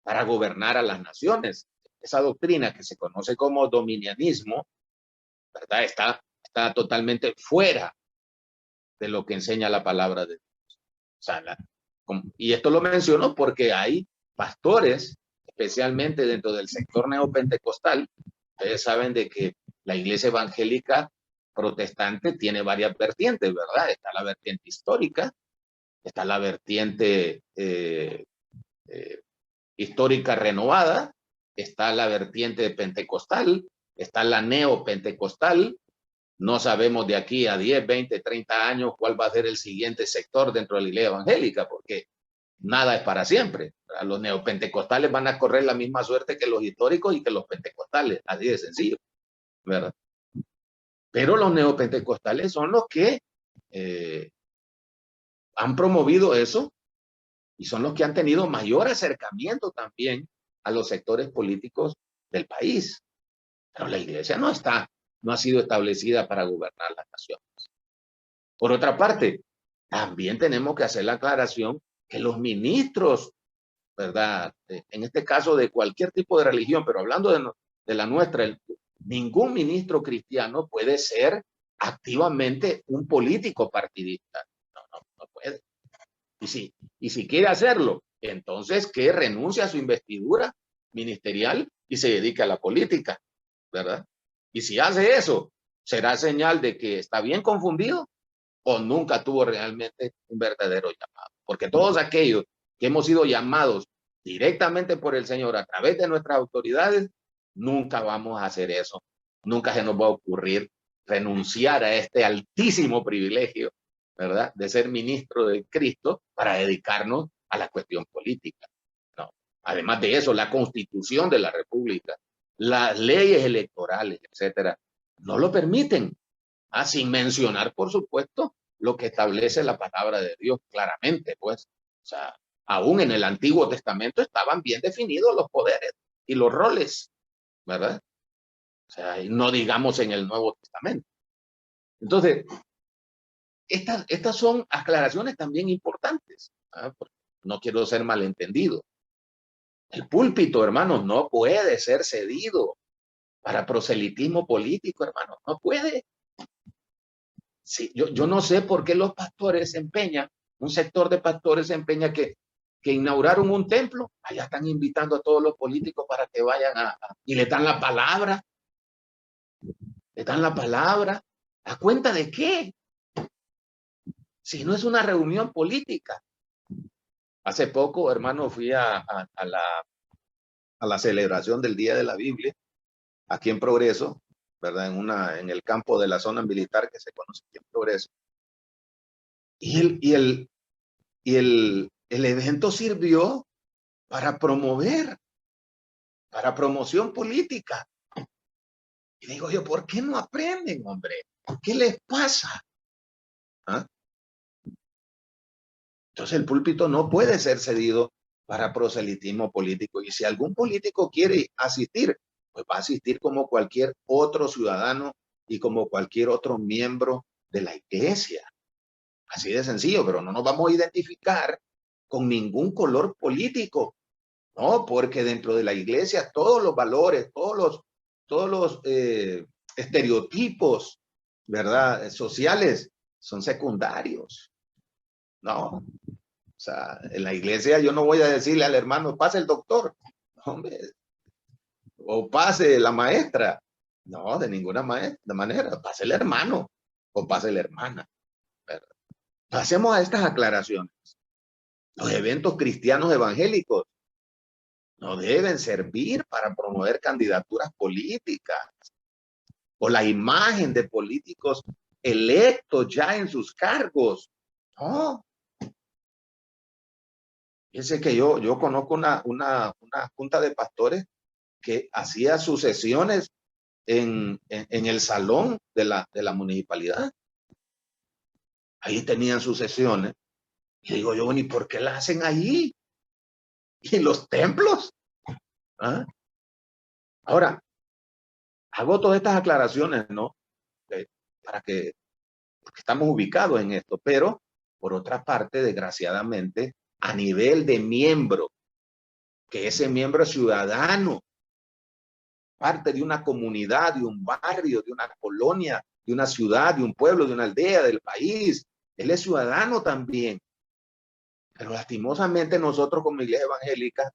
para gobernar a las naciones. Esa doctrina que se conoce como dominianismo, ¿verdad? Está totalmente fuera de lo que enseña la palabra de Dios. O sea, y esto lo menciono porque hay pastores, especialmente dentro del sector neopentecostal. Ustedes saben de que la iglesia evangélica protestante tiene varias vertientes, ¿verdad? Está la vertiente histórica, está la vertiente histórica renovada, está la vertiente pentecostal, está la neopentecostal. No sabemos de aquí a 10, 20, 30 años cuál va a ser el siguiente sector dentro de la iglesia evangélica, porque nada es para siempre. Los neopentecostales van a correr la misma suerte que los históricos y que los pentecostales, así de sencillo, ¿verdad? Pero los neopentecostales son los que han promovido eso y son los que han tenido mayor acercamiento también a los sectores políticos del país. Pero la iglesia no ha sido establecida para gobernar las naciones. Por otra parte, también tenemos que hacer la aclaración que los ministros, ¿verdad? En este caso de cualquier tipo de religión, pero hablando de la nuestra, ningún ministro cristiano puede ser activamente un político partidista. No puede. Y si quiere hacerlo, entonces que renuncie a su investidura ministerial y se dedique a la política, ¿verdad? Y si hace eso, será señal de que está bien confundido o nunca tuvo realmente un verdadero llamado. Porque todos aquellos que hemos sido llamados directamente por el Señor a través de nuestras autoridades, nunca vamos a hacer eso. Nunca se nos va a ocurrir renunciar a este altísimo privilegio, ¿verdad?, de ser ministro de Cristo para dedicarnos a la cuestión política. No. Además de eso, la Constitución de la República, las leyes electorales, etcétera, no lo permiten. Sin mencionar, por supuesto, lo que establece la palabra de Dios claramente, pues. O sea, aún en el Antiguo Testamento estaban bien definidos los poderes y los roles, ¿verdad? O sea, no digamos en el Nuevo Testamento. Entonces, estas son aclaraciones también importantes, ¿ah? No quiero ser malentendido. El púlpito, hermanos, no puede ser cedido para proselitismo político, hermanos, no puede. Sí, yo no sé por qué los pastores se empeñan, un sector de pastores se empeña que inauguraron un templo, allá están invitando a todos los políticos para que vayan y le dan la palabra. Le dan la palabra. ¿A cuenta de qué? Si no es una reunión política. Hace poco, hermano, fui a la celebración del Día de la Biblia, aquí en Progreso, ¿verdad? En el campo de la zona militar que se conoce aquí en Progreso. Y el evento sirvió para promoción política. Y digo yo, ¿por qué no aprenden, hombre? ¿Qué les pasa? ¿Ah? Entonces el púlpito no puede ser cedido para proselitismo político. Y si algún político quiere asistir, pues va a asistir como cualquier otro ciudadano y como cualquier otro miembro de la iglesia. Así de sencillo, pero no nos vamos a identificar con ningún color político. No, porque dentro de la iglesia todos los valores, todos los estereotipos, ¿verdad?, sociales son secundarios. No, o sea, en la iglesia yo no voy a decirle al hermano, pase el doctor, hombre, o pase la maestra. No, de ninguna manera, pase el hermano o pase la hermana, ¿verdad? Pasemos a estas aclaraciones. Los eventos cristianos evangélicos no deben servir para promover candidaturas políticas o la imagen de políticos electos ya en sus cargos. No. Fíjense que yo conozco una junta de pastores que hacía sus sesiones en el salón de la municipalidad. Ahí tenían sus sesiones. Y digo yo, ¿y por qué las hacen ahí? ¿Y los templos? ¿Ah? Ahora, hago todas estas aclaraciones, ¿no? Para que porque estamos ubicados en esto, pero por otra parte, desgraciadamente, a nivel de miembro, que ese miembro es ciudadano, parte de una comunidad, de un barrio, de una colonia, de una ciudad, de un pueblo, de una aldea, del país, él es ciudadano también. Pero lastimosamente nosotros como iglesia evangélica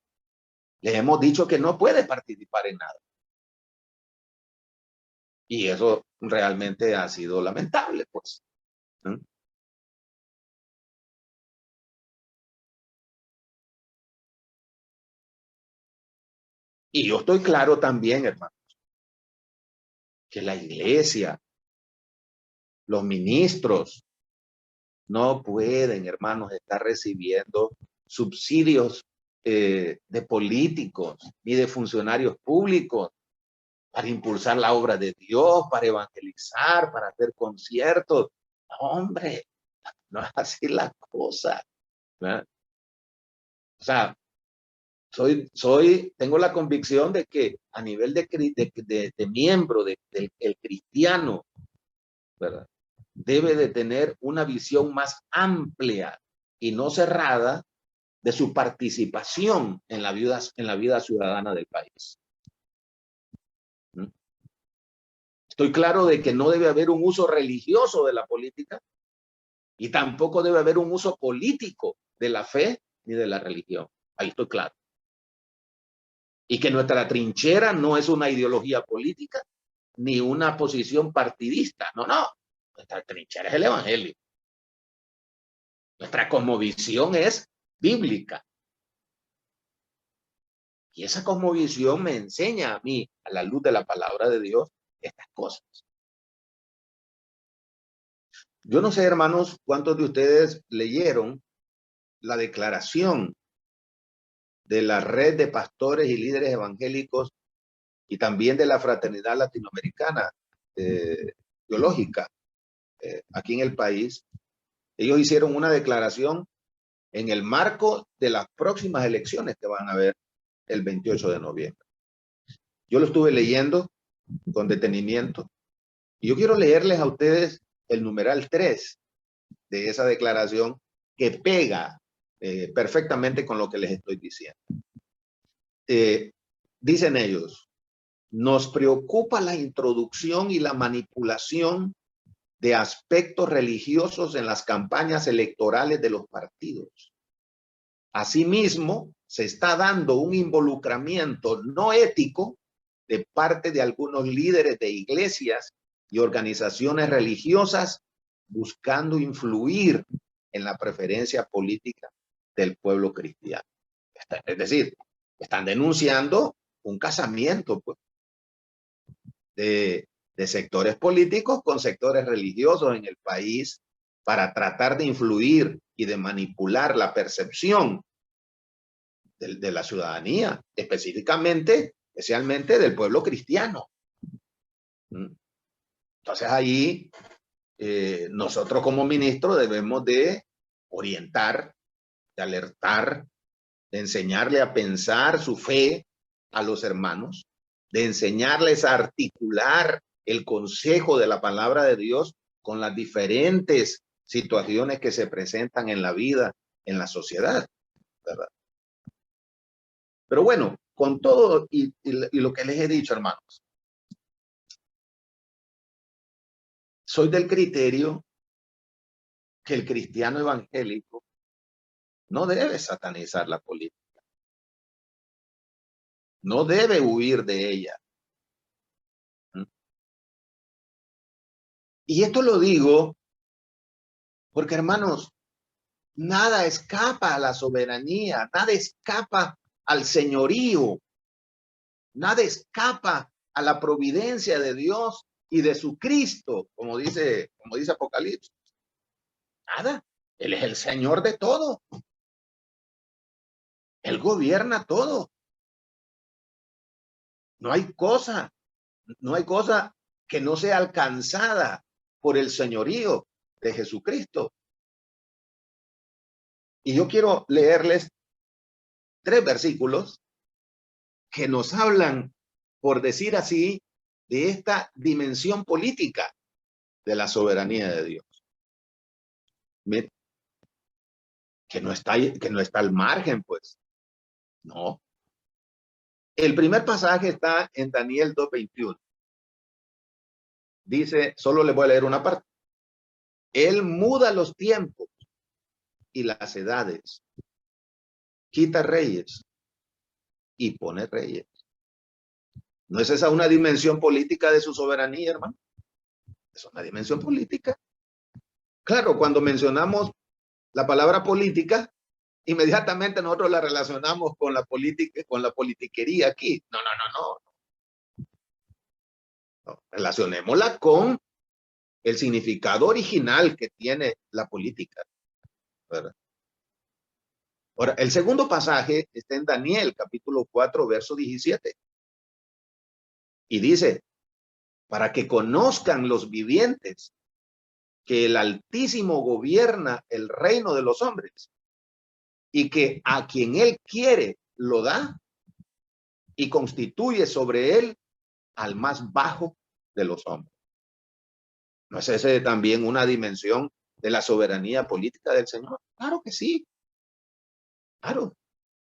Le hemos dicho que no puede participar en nada. Y eso realmente ha sido lamentable, pues. ¿Mm? Y yo estoy claro también, hermano, que la iglesia, los ministros, no pueden, hermanos, estar recibiendo subsidios de políticos ni de funcionarios públicos para impulsar la obra de Dios, para evangelizar, para hacer conciertos. No, hombre, no es así la cosa, ¿verdad? O sea, tengo la convicción de que a nivel de miembro del el cristiano, ¿verdad? Debe de tener una visión más amplia y no cerrada de su participación en la vida ciudadana del país. ¿Mm? Estoy claro de que no debe haber un uso religioso de la política y tampoco debe haber un uso político de la fe ni de la religión. Ahí estoy claro. Y que nuestra trinchera no es una ideología política ni una posición partidista. No, no. Nuestra trinchera es el evangelio. Nuestra cosmovisión es bíblica. Y esa cosmovisión me enseña a mí, a la luz de la palabra de Dios, estas cosas. Yo no sé, hermanos, cuántos de ustedes leyeron la declaración de la red de pastores y líderes evangélicos y también de la fraternidad latinoamericana teológica aquí en el país. Ellos hicieron una declaración en el marco de las próximas elecciones que van a haber el 28 de noviembre. Yo lo estuve leyendo con detenimiento y yo quiero leerles a ustedes el numeral 3 de esa declaración que pega perfectamente con lo que les estoy diciendo. Dicen ellos: nos preocupa la introducción y la manipulación de aspectos religiosos en las campañas electorales de los partidos. Asimismo, se está dando un involucramiento no ético de parte de algunos líderes de iglesias y organizaciones religiosas buscando influir en la preferencia política del pueblo cristiano. Es decir, están denunciando un casamiento, pues, de sectores políticos con sectores religiosos en el país para tratar de influir y de manipular la percepción de la ciudadanía, especialmente del pueblo cristiano. Entonces ahí nosotros como ministros debemos de orientar, de alertar, de enseñarle a pensar su fe a los hermanos, de enseñarles a articular el consejo de la palabra de Dios con las diferentes situaciones que se presentan en la vida, en la sociedad, ¿verdad? Pero bueno, con todo y lo que les he dicho, hermanos, soy del criterio que el cristiano evangélico no debe satanizar la política, no debe huir de ella. Y esto lo digo porque, hermanos, nada escapa a la soberanía, nada escapa al señorío, nada escapa a la providencia de Dios y de su Cristo, como dice Apocalipsis. Nada, Él es el Señor de todo. Él gobierna todo. No hay cosa que no sea alcanzada por el señorío de Jesucristo. Y yo quiero leerles 3 versículos que nos hablan, por decir así, de esta dimensión política de la soberanía de Dios. Que no está al margen, pues. No. El primer pasaje está en Daniel 2:21. Dice, solo le voy a leer una parte. Él muda los tiempos y las edades, quita reyes y pone reyes. ¿No es esa una dimensión política de su soberanía, hermano? Es una dimensión política. Claro, cuando mencionamos la palabra política, inmediatamente nosotros la relacionamos con la política, con la politiquería aquí. No, no, no, no. No. Relacionémosla con el significado original que tiene la política, ¿verdad? Ahora, el segundo pasaje está en Daniel, capítulo 4, verso 17. Y dice, para que conozcan los vivientes que el Altísimo gobierna el reino de los hombres y que a quien él quiere lo da y constituye sobre él al más bajo de los hombres. ¿No es ese también una dimensión de la soberanía política del Señor? Claro que sí. Claro.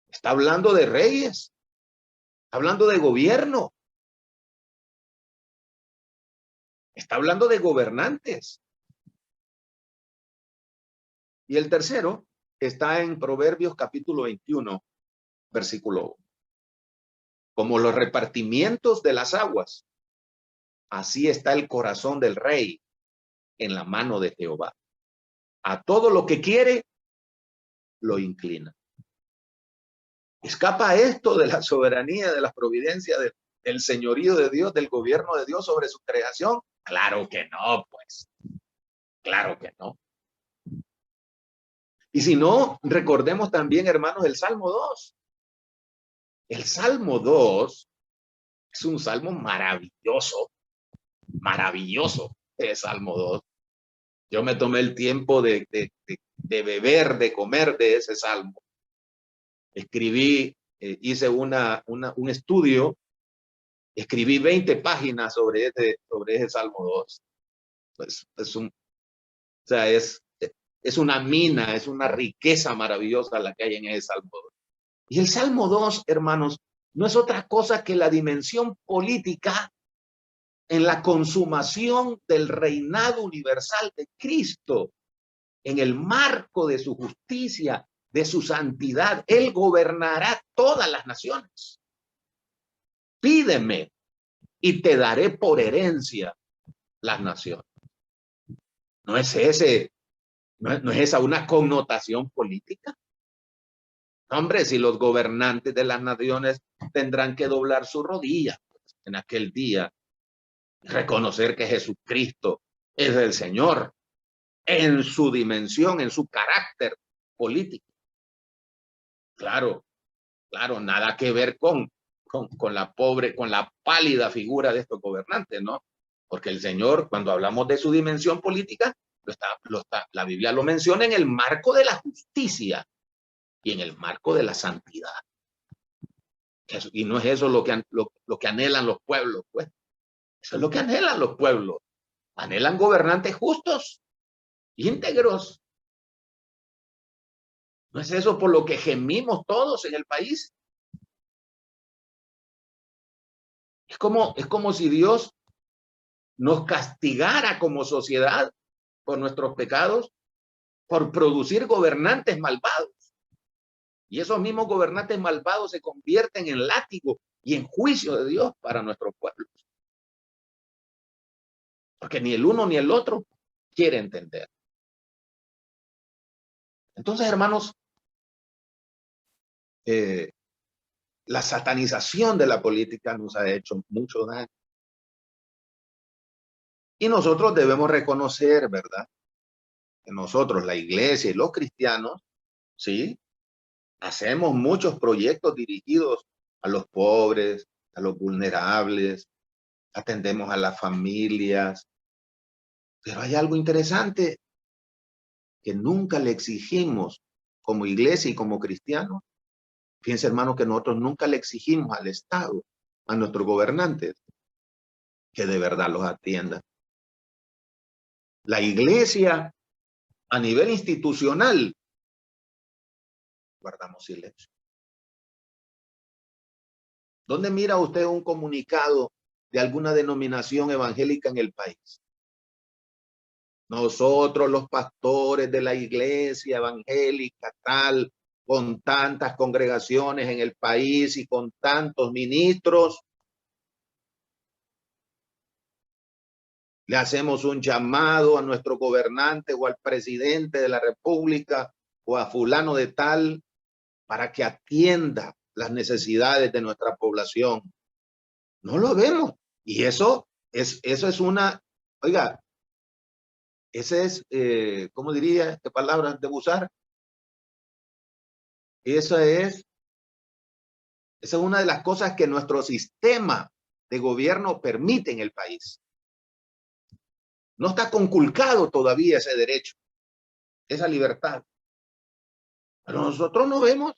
Está hablando de reyes. Está hablando de gobierno. Está hablando de gobernantes. Y el tercero está en Proverbios capítulo 21, versículo 1. Como los repartimientos de las aguas, así está el corazón del rey en la mano de Jehová. A todo lo que quiere, lo inclina. ¿Escapa esto de la soberanía, de la providencia, del señorío de Dios, del gobierno de Dios sobre su creación? Claro que no, pues. Claro que no. Y si no, recordemos también, hermanos, el Salmo 2. El Salmo 2 es un salmo maravilloso, maravilloso, el Salmo 2. Yo me tomé el tiempo de beber, de comer de ese salmo. Escribí, hice un estudio, escribí 20 páginas sobre ese Salmo 2. Pues o sea, es una mina, es una riqueza maravillosa la que hay en ese Salmo 2. Y el Salmo 2, hermanos, no es otra cosa que la dimensión política en la consumación del reinado universal de Cristo, en el marco de su justicia, de su santidad. Él gobernará todas las naciones. Pídeme y te daré por herencia las naciones. ¿No es esa una connotación política? Hombre, si los gobernantes de las naciones tendrán que doblar su rodilla en aquel día, reconocer que Jesucristo es el Señor en su dimensión, en su carácter político. Claro, claro, nada que ver con la pálida figura de estos gobernantes, ¿no? Porque el Señor, cuando hablamos de su dimensión política, la Biblia lo menciona en el marco de la justicia y en el marco de la santidad. Y no es eso lo que anhelan los pueblos, pues. Eso es lo que anhelan los pueblos. Anhelan gobernantes justos, íntegros. ¿No es eso por lo que gemimos todos en el país? Es como si Dios nos castigara como sociedad por nuestros pecados, por producir gobernantes malvados. Y esos mismos gobernantes malvados se convierten en látigo y en juicio de Dios para nuestros pueblos. Porque ni el uno ni el otro quiere entender. Entonces, hermanos, la satanización de la política nos ha hecho mucho daño. Y nosotros debemos reconocer, ¿verdad? Que nosotros, la iglesia y los cristianos, ¿sí? Hacemos muchos proyectos dirigidos a los pobres, a los vulnerables, atendemos a las familias. Pero hay algo interesante que nunca le exigimos como iglesia y como cristianos. Fíjense, hermano, que nosotros nunca le exigimos al Estado, a nuestros gobernantes, que de verdad los atiendan. La iglesia, a nivel institucional, guardamos silencio. ¿Dónde mira usted un comunicado de alguna denominación evangélica en el país? Nosotros, los pastores de la iglesia evangélica, tal, con tantas congregaciones en el país y con tantos ministros, le hacemos un llamado a nuestro gobernante o al presidente de la República o a fulano de tal para que atienda las necesidades de nuestra población. No lo vemos. Y eso es una, oiga, ese es, ¿cómo diría? ¿Qué palabras debo usar? Esa es una de las cosas que nuestro sistema de gobierno permite en el país. No está conculcado todavía ese derecho, esa libertad. Pero nosotros no vemos,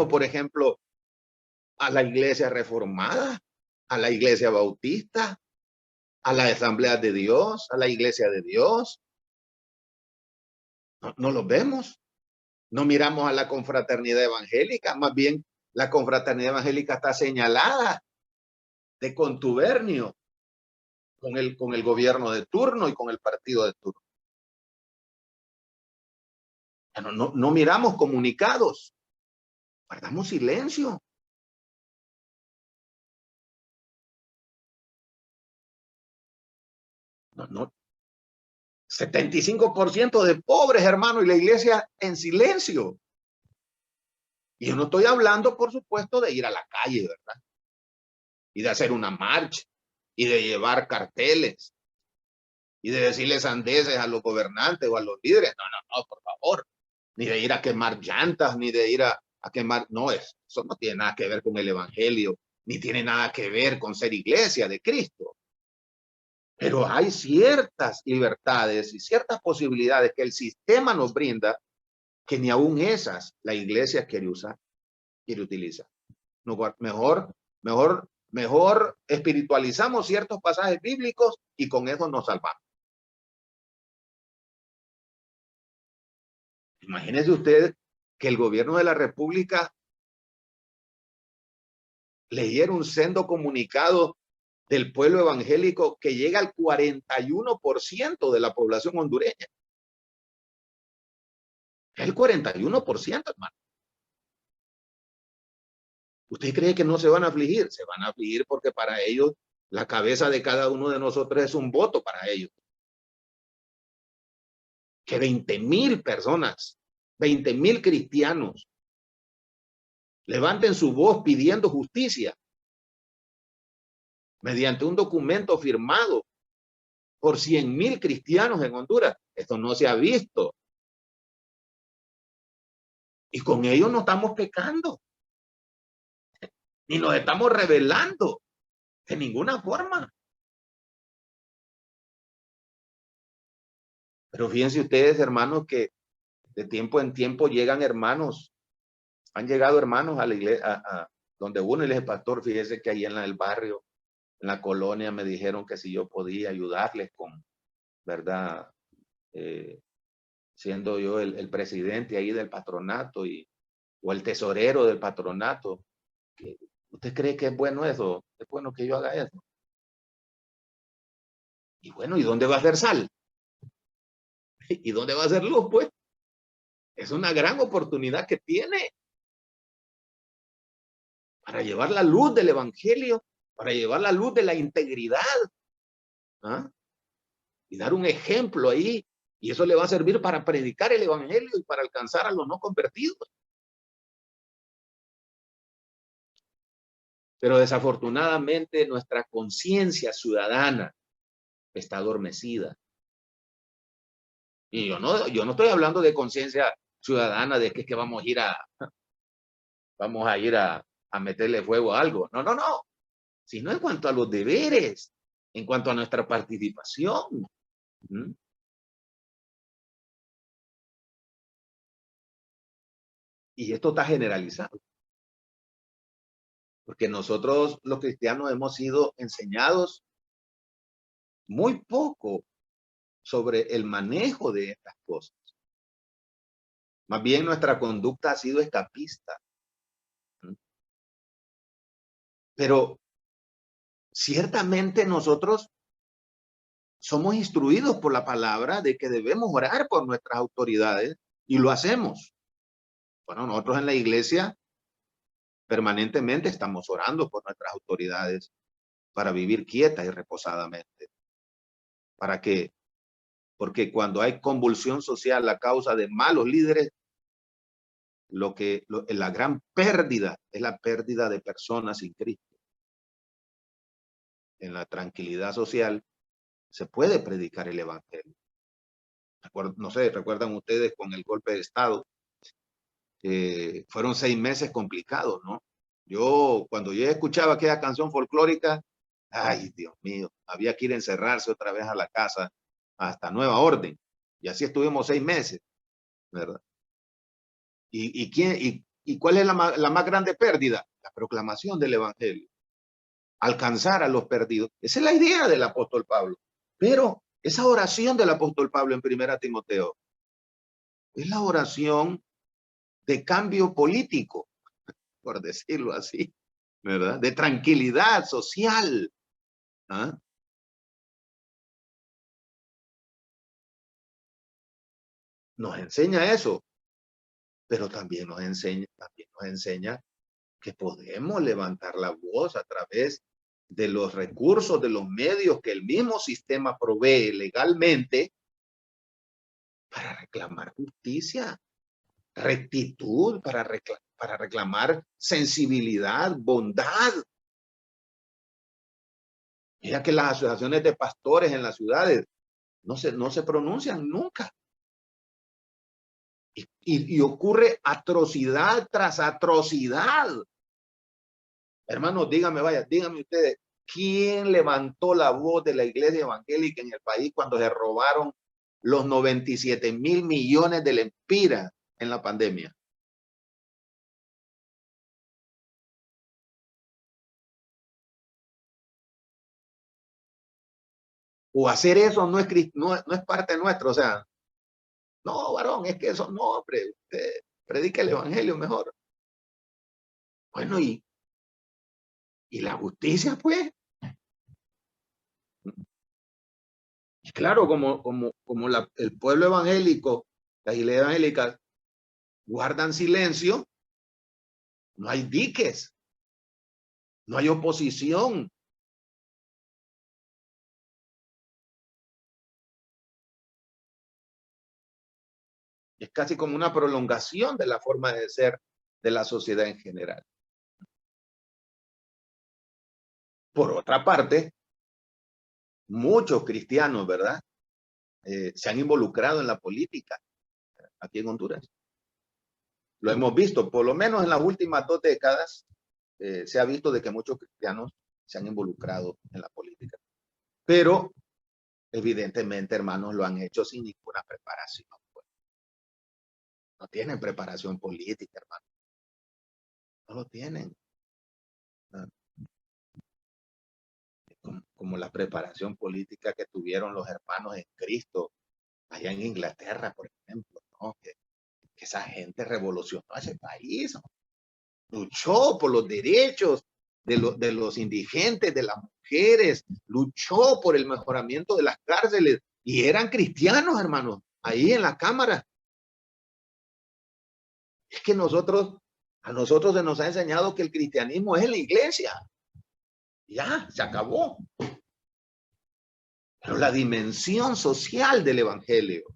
por ejemplo, a la iglesia reformada, a la iglesia bautista, a la asamblea de Dios, a la iglesia de Dios. No los vemos. No miramos a la confraternidad evangélica, más bien la confraternidad evangélica está señalada de contubernio con el gobierno de turno y con el partido de turno. No miramos comunicados, guardamos silencio. No. 75% de pobres, hermano, y la iglesia en silencio. Y yo no estoy hablando, por supuesto, de ir a la calle, ¿verdad? Y de hacer una marcha, y de llevar carteles, y de decirles sandeces a los gobernantes o a los líderes. No, por favor. Ni de ir a quemar llantas, ni de ir a quemar. No, eso no tiene nada que ver con el evangelio, ni tiene nada que ver con ser iglesia de Cristo. Pero hay ciertas libertades y ciertas posibilidades que el sistema nos brinda que ni aún esas la iglesia quiere usar, quiere utilizar. No, mejor espiritualizamos ciertos pasajes bíblicos y con eso nos salvamos. Imagínese usted que el gobierno de la República leyera un sendo comunicado del pueblo evangélico que llega al 41% de la población hondureña. El 41%, hermano. ¿Usted cree que no se van a afligir? Se van a afligir porque para ellos la cabeza de cada uno de nosotros es un voto para ellos. Que 20,000 personas, 20,000 cristianos levanten su voz pidiendo justicia mediante un documento firmado por 100,000 cristianos en Honduras. Esto no se ha visto. Y con ellos no estamos pecando. Ni nos estamos rebelando. De ninguna forma. Pero fíjense ustedes, hermanos, que de tiempo en tiempo llegan hermanos. Han llegado hermanos a la iglesia, donde uno es el pastor. Fíjese que ahí en el barrio, en la colonia, me dijeron que si yo podía ayudarles con, ¿verdad? Siendo yo el presidente ahí del patronato o el tesorero del patronato. ¿Usted cree que es bueno eso? ¿Es bueno que yo haga eso? Y bueno, ¿y dónde va a ser sal? ¿Y dónde va a ser luz? Pues es una gran oportunidad que tiene para llevar la luz del evangelio, para llevar la luz de la integridad, ¿ah? Y dar un ejemplo ahí, y eso le va a servir para predicar el evangelio y para alcanzar a los no convertidos. Pero desafortunadamente nuestra conciencia ciudadana está adormecida. Y yo no estoy hablando de conciencia ciudadana de que vamos a ir a meterle fuego a algo. No. Sino en cuanto a los deberes, en cuanto a nuestra participación. Y esto está generalizado. Porque nosotros los cristianos hemos sido enseñados muy poco sobre el manejo de estas cosas. Más bien nuestra conducta ha sido escapista. Pero ciertamente nosotros somos instruidos por la palabra de que debemos orar por nuestras autoridades y lo hacemos. Bueno, nosotros en la iglesia permanentemente estamos orando por nuestras autoridades para vivir quieta y reposadamente. ¿Para qué? Porque cuando hay convulsión social a causa de malos líderes, la gran pérdida es la pérdida de personas sin Cristo. En la tranquilidad social se puede predicar el evangelio. No sé, ¿recuerdan ustedes con el golpe de Estado? Fueron 6 meses complicados, ¿no? Cuando yo escuchaba aquella canción folclórica, ay, Dios mío, había que ir a encerrarse otra vez a la casa hasta nueva orden. Y así estuvimos 6 meses, ¿verdad? ¿Y cuál es la más grande pérdida? La proclamación del evangelio. Alcanzar a los perdidos. Esa es la idea del apóstol Pablo. Pero esa oración del apóstol Pablo en 1 Timoteo es la oración de cambio político, por decirlo así, ¿verdad? De tranquilidad social. ¿Ah? Nos enseña eso, pero también nos enseña que podemos levantar la voz a través de los recursos, de los medios que el mismo sistema provee legalmente para reclamar justicia, rectitud, para reclamar sensibilidad, bondad. Mira que las asociaciones de pastores en las ciudades no se pronuncian nunca. Y ocurre atrocidad tras atrocidad. Hermanos, díganme ustedes, ¿quién levantó la voz de la iglesia evangélica en el país cuando se robaron los 97.000 millones de lempiras en la pandemia? O hacer eso no es parte nuestra, o sea, no, varón, es que eso no, hombre, usted predica el evangelio mejor. Bueno, y la justicia, pues. Y claro, como el pueblo evangélico, las iglesias evangélicas guardan silencio, no hay diques, no hay oposición. Es casi como una prolongación de la forma de ser de la sociedad en general. Por otra parte, muchos cristianos, ¿verdad? Se han involucrado en la política aquí en Honduras. Lo hemos visto, por lo menos en las últimas 2 décadas, se ha visto de que muchos cristianos se han involucrado en la política. Pero, evidentemente, hermanos, lo han hecho sin ninguna preparación. Pues. No tienen preparación política, hermanos. No lo tienen. ¿No? Como la preparación política que tuvieron los hermanos en Cristo allá en Inglaterra, por ejemplo, ¿no? Que esa gente revolucionó ese país, ¿no? Luchó por los derechos de los indigentes, de las mujeres, luchó por el mejoramiento de las cárceles y eran cristianos, hermanos, ahí en la cámara. Es que a nosotros se nos ha enseñado que el cristianismo es en la iglesia. Ya, se acabó. Pero la dimensión social del evangelio,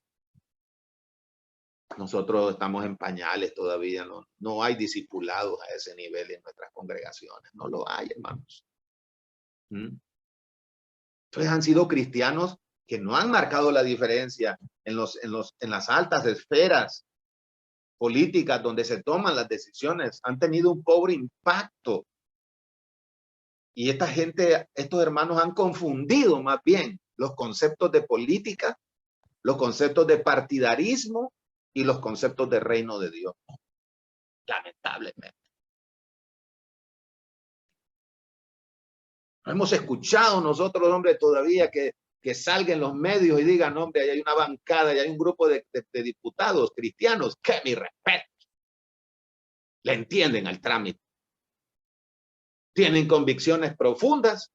nosotros estamos en pañales todavía, no hay discipulados a ese nivel en nuestras congregaciones, no lo hay, hermanos. Entonces han sido cristianos que no han marcado la diferencia en las altas esferas políticas donde se toman las decisiones, han tenido un pobre impacto. Y estos hermanos han confundido más bien los conceptos de política, los conceptos de partidarismo y los conceptos de reino de Dios. Lamentablemente. Hemos escuchado nosotros, hombre, todavía que salgan los medios y digan, hombre, ahí hay una bancada y hay un grupo de diputados cristianos que mi respeto. Le entienden al trámite. Tienen convicciones profundas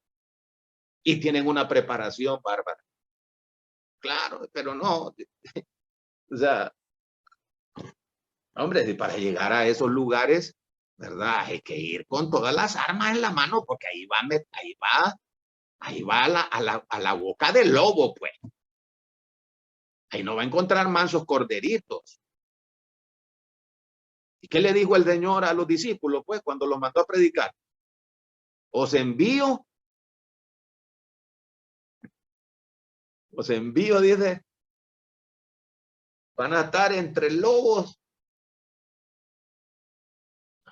y tienen una preparación bárbara. Claro, pero no. O sea, Hombre, y para llegar a esos lugares, ¿verdad? Hay que ir con todas las armas en la mano, porque ahí va a la boca del lobo, pues. Ahí no va a encontrar mansos corderitos. ¿Y qué le dijo el Señor a los discípulos, pues, cuando los mandó a predicar? Os envío, dice, van a estar entre lobos.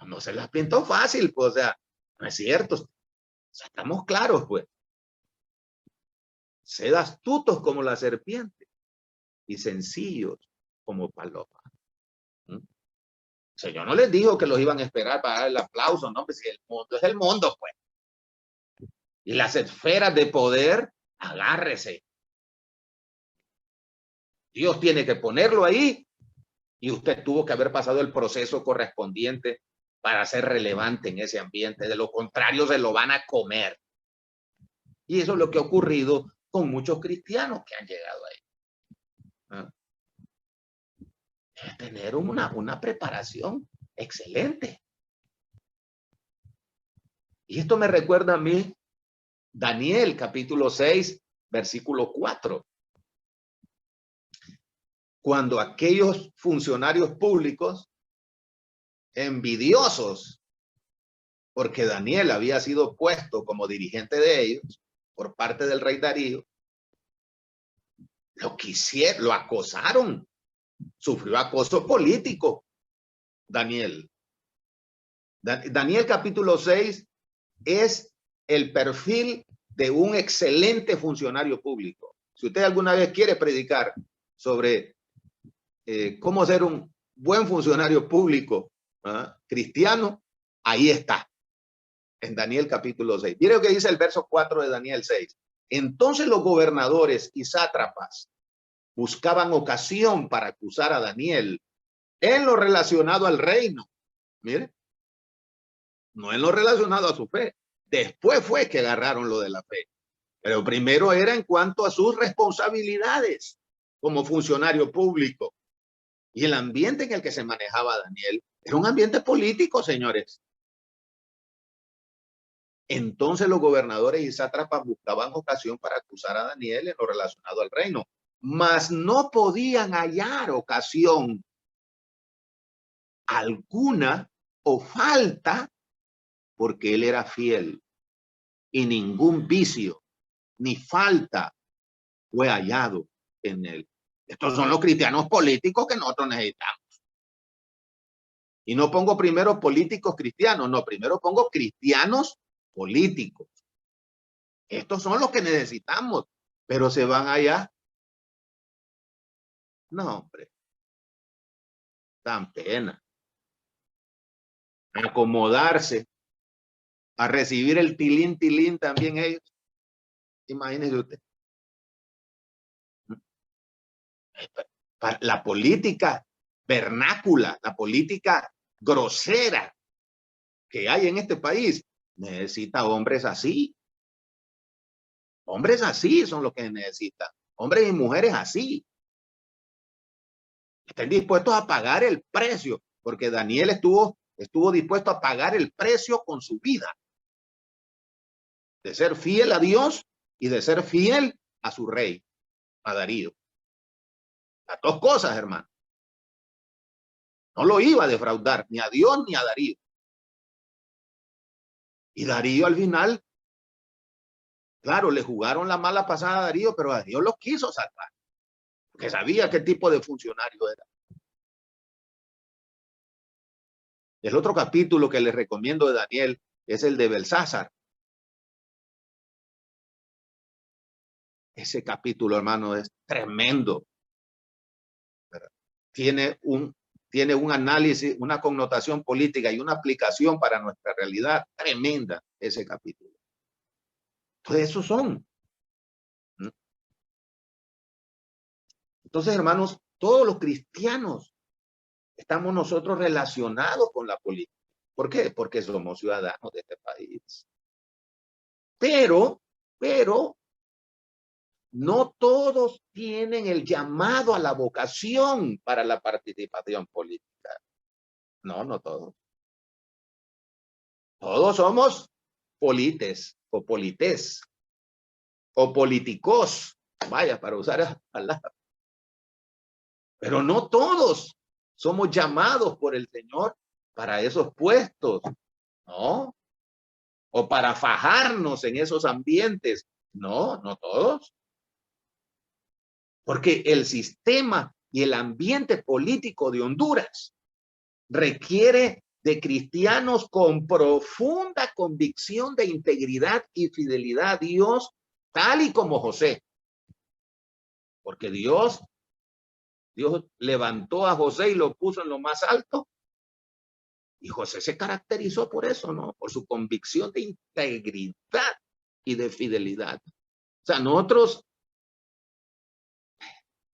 No se las pintó fácil, pues, o sea, no es cierto. O sea, estamos claros, pues. Sed astutos como la serpiente y sencillos como paloma. El Señor no les dijo que los iban a esperar para dar el aplauso, no, pues si el mundo es el mundo, pues. Y las esferas de poder, agárrese. Dios tiene que ponerlo ahí y usted tuvo que haber pasado el proceso correspondiente para ser relevante en ese ambiente. De lo contrario, se lo van a comer. Y eso es lo que ha ocurrido con muchos cristianos que han llegado ahí. Es tener una preparación excelente. Y esto me recuerda a mí Daniel, capítulo 6, versículo 4. Cuando aquellos funcionarios públicos, envidiosos, porque Daniel había sido puesto como dirigente de ellos por parte del rey Darío, lo acosaron, sufrió acoso político. Daniel capítulo 6 es el perfil de un excelente funcionario público. Si usted alguna vez quiere predicar sobre cómo ser un buen funcionario público cristiano, ahí está, en Daniel capítulo 6. Mire lo que dice el verso 4 de Daniel 6. Entonces los gobernadores y sátrapas buscaban ocasión para acusar a Daniel en lo relacionado al reino. Mire, no en lo relacionado a su fe. Después fue que agarraron lo de la fe. Pero primero era en cuanto a sus responsabilidades como funcionario público. Y el ambiente en el que se manejaba Daniel era un ambiente político, señores. Entonces los gobernadores y sátrapas buscaban ocasión para acusar a Daniel en lo relacionado al reino, mas no podían hallar ocasión alguna o falta, porque él era fiel y ningún vicio ni falta fue hallado en él. Estos son los cristianos políticos que nosotros necesitamos. Y no pongo primero políticos cristianos, no, primero pongo cristianos políticos. Estos son los que necesitamos, pero se van allá. No, hombre. Dan pena. Acomodarse, a recibir el tilín, tilín también ellos. Imagínese usted. La política vernácula, la política grosera que hay en este país, necesita hombres así. Hombres así son los que necesitan. Hombres y mujeres así. Estén dispuestos a pagar el precio, porque Daniel estuvo dispuesto a pagar el precio con su vida. De ser fiel a Dios y de ser fiel a su rey, a Darío. Las dos cosas, hermano. No lo iba a defraudar ni a Dios ni a Darío. Y Darío al final, claro, le jugaron la mala pasada a Darío, pero Darío lo quiso salvar, porque sabía qué tipo de funcionario era. El otro capítulo que les recomiendo de Daniel es el de Belsázar. Ese capítulo, hermano, es tremendo. Tiene un análisis, una connotación política y una aplicación para nuestra realidad tremenda, ese capítulo. Entonces, esos son. Entonces, hermanos, todos los cristianos estamos nosotros relacionados con la política. ¿Por qué? Porque somos ciudadanos de este país. Pero, no todos tienen el llamado a la vocación para la participación política. No, no todos. Todos somos polites o polites o políticos. Vaya, para usar esa palabra. Pero no todos somos llamados por el Señor para esos puestos, ¿no? O para fajarnos en esos ambientes. No, no todos. Porque el sistema y el ambiente político de Honduras requiere de cristianos con profunda convicción de integridad y fidelidad a Dios, tal y como José. Porque Dios levantó a José y lo puso en lo más alto. Y José se caracterizó por eso, ¿no? Por su convicción de integridad y de fidelidad. O sea, nosotros,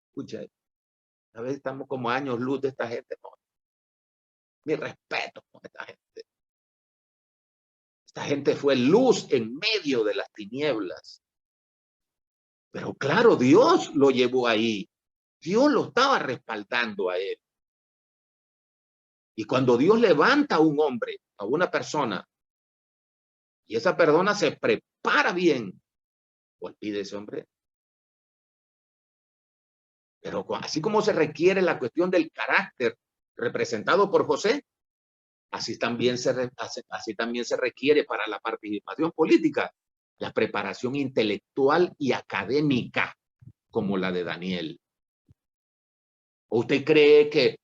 escucha, a veces estamos como años luz de esta gente, ¿no? Mi respeto con esta gente. Esta gente fue luz en medio de las tinieblas. Pero claro, Dios lo llevó ahí. Dios lo estaba respaldando a él. Y cuando Dios levanta a un hombre, a una persona, y esa persona se prepara bien, olvide ese hombre. Pero así como se requiere la cuestión del carácter representado por José, así también se requiere para la participación política la preparación intelectual y académica como la de Daniel. ¿O usted cree que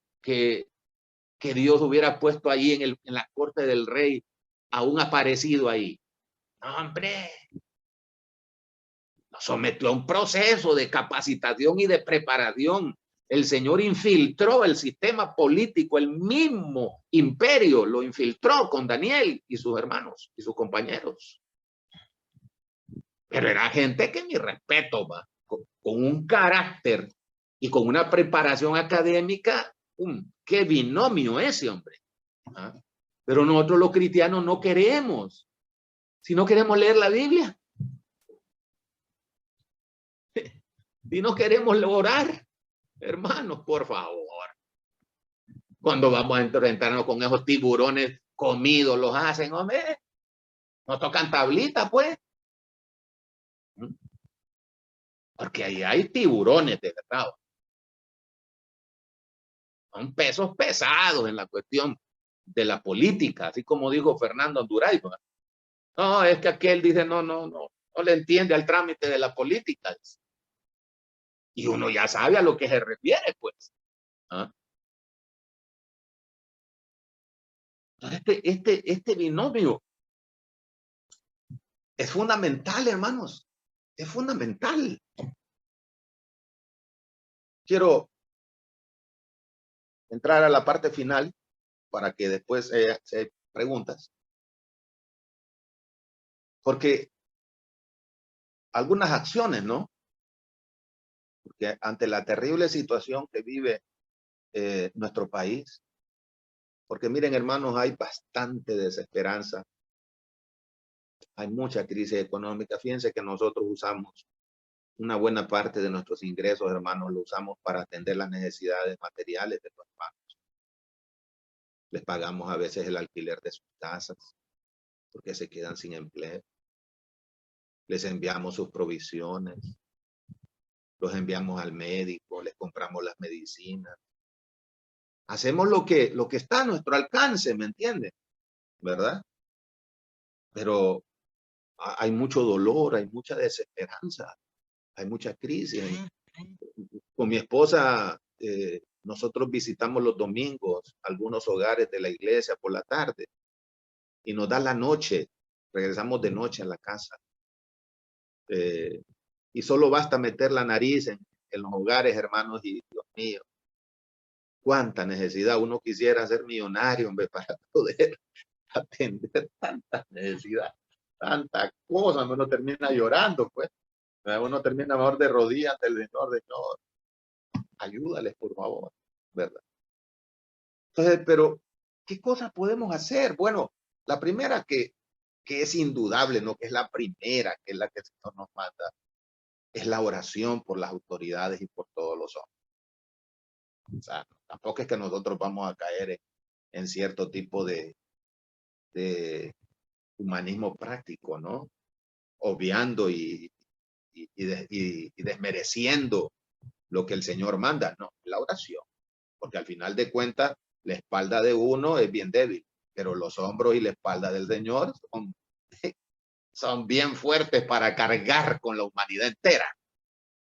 Dios hubiera puesto ahí en la corte del rey a un aparecido ahí? No, hombre. Nos sometió a un proceso de capacitación y de preparación. El Señor infiltró el sistema político, el mismo imperio lo infiltró con Daniel y sus hermanos y sus compañeros. Pero era gente que, mi respeto, va, con un carácter y con una preparación académica, qué binomio ese hombre. ¿Ah? Pero nosotros los cristianos no queremos. Si no queremos leer la Biblia, si no queremos orar, hermanos, por favor. Cuando vamos a enfrentarnos con esos tiburones comidos, los hacen, hombre, nos tocan tablitas, pues. Porque ahí hay tiburones de verdad. Son pesos pesados en la cuestión de la política, así como dijo Fernando Anduray. No, es que aquel dice, no le entiende al trámite de la política. Y uno ya sabe a lo que se refiere, pues. ¿Ah? Entonces, este binomio es fundamental, hermanos. Es fundamental. Quiero entrar a la parte final para que después se preguntas. Porque algunas acciones, ¿no? Porque ante la terrible situación que vive nuestro país, porque miren, hermanos, hay bastante desesperanza, hay mucha crisis económica. Fíjense que nosotros usamos una buena parte de nuestros ingresos, hermanos, lo usamos para atender las necesidades materiales de los hermanos. Les pagamos a veces el alquiler de sus casas, porque se quedan sin empleo. Les enviamos sus provisiones, los enviamos al médico, les compramos las medicinas. Hacemos lo que está a nuestro alcance, ¿me entienden? ¿Verdad? Pero hay mucho dolor, hay mucha desesperanza, hay mucha crisis. Con mi esposa, nosotros visitamos los domingos algunos hogares de la iglesia por la tarde y nos da la noche, regresamos de noche a la casa. Y solo basta meter la nariz en los hogares, hermanos, y Dios mío, cuánta necesidad. Uno quisiera ser millonario, hombre, para poder atender tanta necesidad, tanta cosa. Uno termina llorando, pues. Uno termina mejor de rodillas del Señor, ayúdales, por favor, ¿verdad? Entonces, pero, ¿qué cosas podemos hacer? Bueno, la primera que es indudable, ¿no? Que es la primera, que es la que el Señor nos manda, es la oración por las autoridades y por todos los hombres. O sea, tampoco es que nosotros vamos a caer en cierto tipo de humanismo práctico, ¿no? Obviando y desmereciendo lo que el Señor manda. No, la oración. Porque al final de cuentas, la espalda de uno es bien débil, pero los hombros y la espalda del Señor son bien fuertes para cargar con la humanidad entera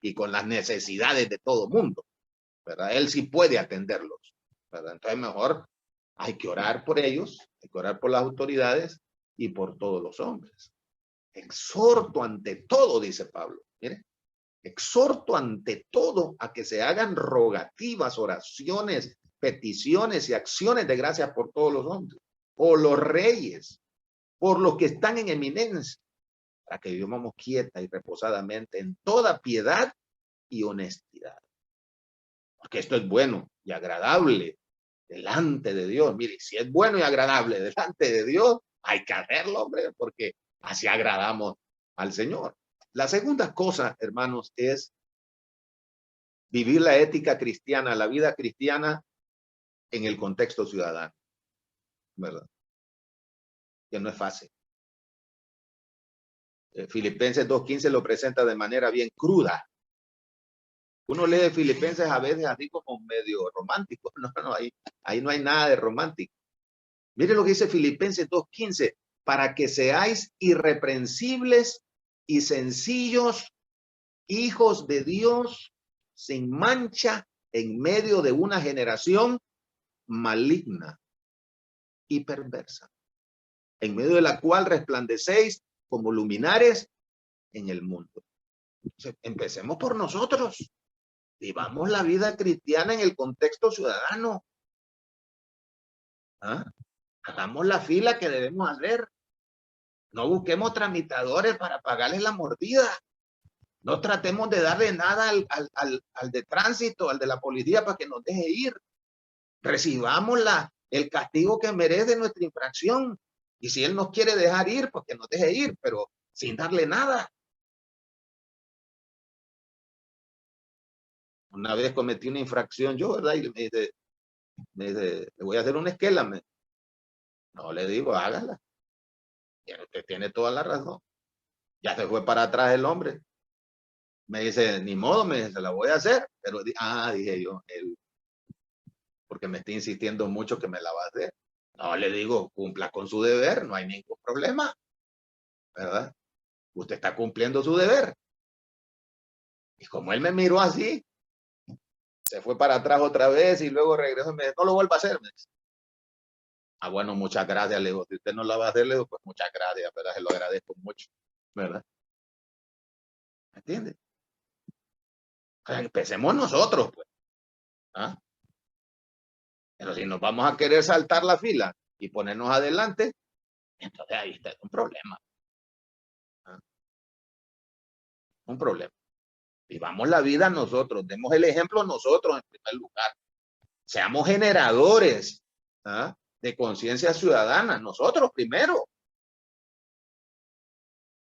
y con las necesidades de todo mundo, ¿verdad? Él sí puede atenderlos, ¿verdad? Entonces mejor hay que orar por ellos, hay que orar por las autoridades y por todos los hombres. Exhorto ante todo, dice Pablo, mire, exhorto ante todo a que se hagan rogativas, oraciones, peticiones y acciones de gracias por todos los hombres, por los reyes, por los que están en eminencia, para que vivamos quieta y reposadamente en toda piedad y honestidad. Porque esto es bueno y agradable delante de Dios. Mire, si es bueno y agradable delante de Dios, hay que hacerlo, hombre, porque así agradamos al Señor. La segunda cosa, hermanos, es vivir la ética cristiana, la vida cristiana en el contexto ciudadano, ¿verdad? Que no es fácil. Filipenses 2:15 lo presenta de manera bien cruda. Uno lee Filipenses a veces así como medio romántico. No, ahí no hay nada de romántico. Mire lo que dice Filipenses 2:15, para que seáis irreprensibles y sencillos, hijos de Dios, sin mancha, en medio de una generación maligna y perversa, en medio de la cual resplandecéis como luminares en el mundo. Entonces, empecemos por nosotros. Vivamos la vida cristiana en el contexto ciudadano. ¿Ah? Hagamos la fila que debemos hacer. No busquemos tramitadores para pagarles la mordida. No tratemos de darle nada al de tránsito, al de la policía para que nos deje ir. Recibamos el castigo que merece nuestra infracción. Y si él nos quiere dejar ir, pues que nos deje ir, pero sin darle nada. Una vez cometí una infracción yo, ¿verdad? Y me dice, le voy a hacer una esquela. No le digo, hágala. Ya usted tiene toda la razón. Ya se fue para atrás el hombre. Me dice, ni modo, me dice, se la voy a hacer. Pero, dije yo, porque me está insistiendo mucho que me la va a hacer. No, le digo, cumpla con su deber, no hay ningún problema, ¿verdad? Usted está cumpliendo su deber. Y como él me miró así, se fue para atrás otra vez y luego regresó y me dice, no lo vuelva a hacer. Me dice. Bueno, muchas gracias, le digo, si usted no la va a hacer, le digo, pues muchas gracias, ¿verdad? Se lo agradezco mucho, ¿verdad? ¿Me entiende? O sea, empecemos nosotros, pues. ¿Ah? Pero si nos vamos a querer saltar la fila y ponernos adelante, entonces ahí está un problema. ¿Ah? Un problema. Vivamos la vida nosotros, demos el ejemplo nosotros en primer lugar. Seamos generadores, ¿ah?, de conciencia ciudadana, nosotros primero.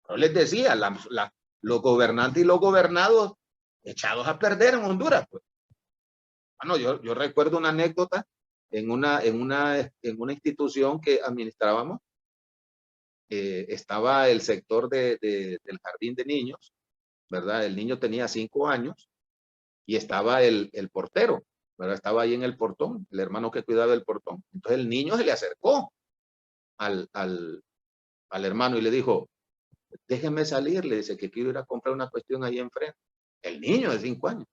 Yo les decía, los gobernantes y los gobernados echados a perder en Honduras. Pues. Bueno, yo recuerdo una anécdota en una institución que administrábamos. Estaba el sector del jardín de niños, ¿verdad? El niño tenía 5 años y estaba el portero, ¿verdad? Estaba ahí en el portón, el hermano que cuidaba el portón. Entonces el niño se le acercó al hermano y le dijo, déjeme salir, le dice que quiero ir a comprar una cuestión ahí enfrente. El niño de 5 años.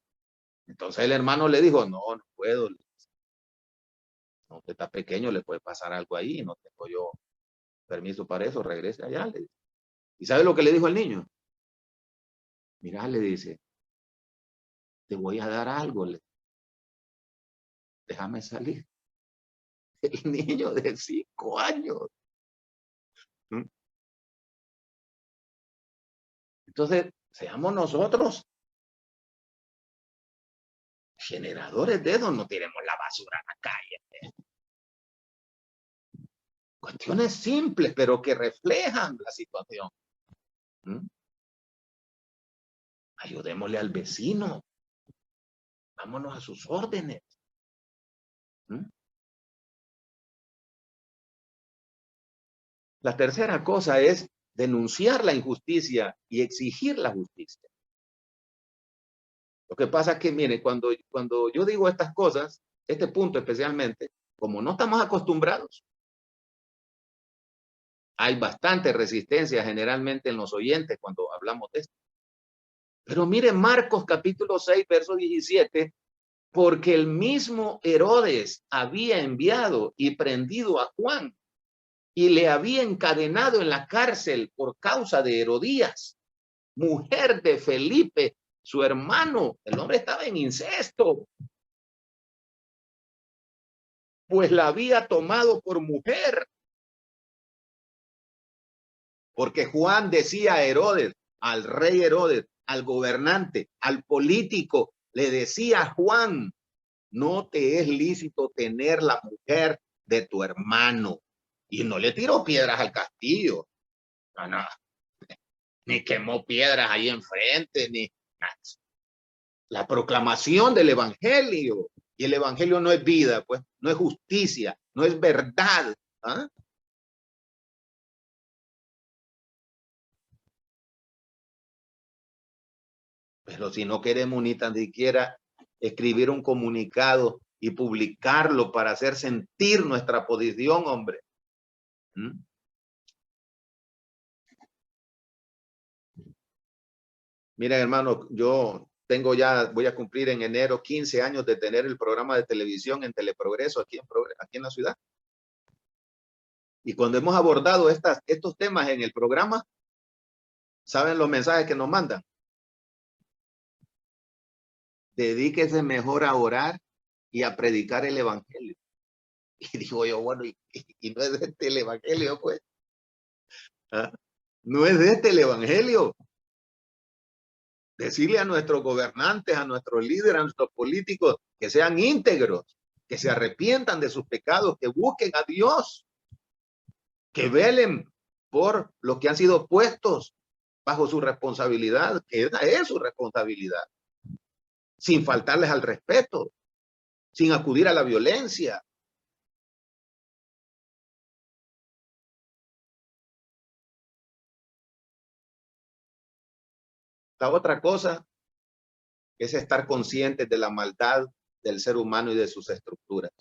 Entonces el hermano le dijo, no puedo. No, usted está pequeño, le puede pasar algo ahí, no tengo yo permiso para eso, regrese allá. Le dice. ¿Y sabe lo que le dijo el niño? Mira, le dice, te voy a dar algo, déjame salir. El niño de 5 años. Entonces, seamos nosotros generadores de eso, no tiremos la basura a la calle. Cuestiones simples, pero que reflejan la situación. Ayudémosle al vecino. Vámonos a sus órdenes. La tercera cosa es denunciar la injusticia y exigir la justicia. Lo que pasa es que, mire, cuando yo digo estas cosas, este punto especialmente, como no estamos acostumbrados, hay bastante resistencia generalmente en los oyentes cuando hablamos de esto. Pero mire Marcos capítulo 6, verso 17, porque el mismo Herodes había enviado y prendido a Juan y le había encadenado en la cárcel por causa de Herodías, mujer de Felipe, su hermano. El hombre estaba en incesto, pues la había tomado por mujer. Porque Juan decía a Herodes, al rey Herodes, al gobernante, al político, le decía a Juan, no te es lícito tener la mujer de tu hermano. Y no le tiró piedras al castillo. No, no. Ni quemó piedras ahí enfrente, ni nada. La proclamación del evangelio. Y el evangelio no es vida, pues, no es justicia, no es verdad. ¿Ah? Pero si no queremos ni tan siquiera escribir un comunicado y publicarlo para hacer sentir nuestra posición, hombre. Mira, hermano, yo tengo ya, voy a cumplir en enero 15 años de tener el programa de televisión en Teleprogreso aquí en la ciudad. Y cuando hemos abordado estos temas en el programa, ¿saben los mensajes que nos mandan? Dedíquese mejor a orar y a predicar el evangelio. Y digo yo, bueno, y no es este el evangelio, pues. ¿Ah? No es este el evangelio. Decirle a nuestros gobernantes, a nuestros líderes, a nuestros políticos, que sean íntegros, que se arrepientan de sus pecados, que busquen a Dios, que velen por los que han sido puestos bajo su responsabilidad, que esa es su responsabilidad, sin faltarles al respeto, sin acudir a la violencia. La otra cosa es estar conscientes de la maldad del ser humano y de sus estructuras.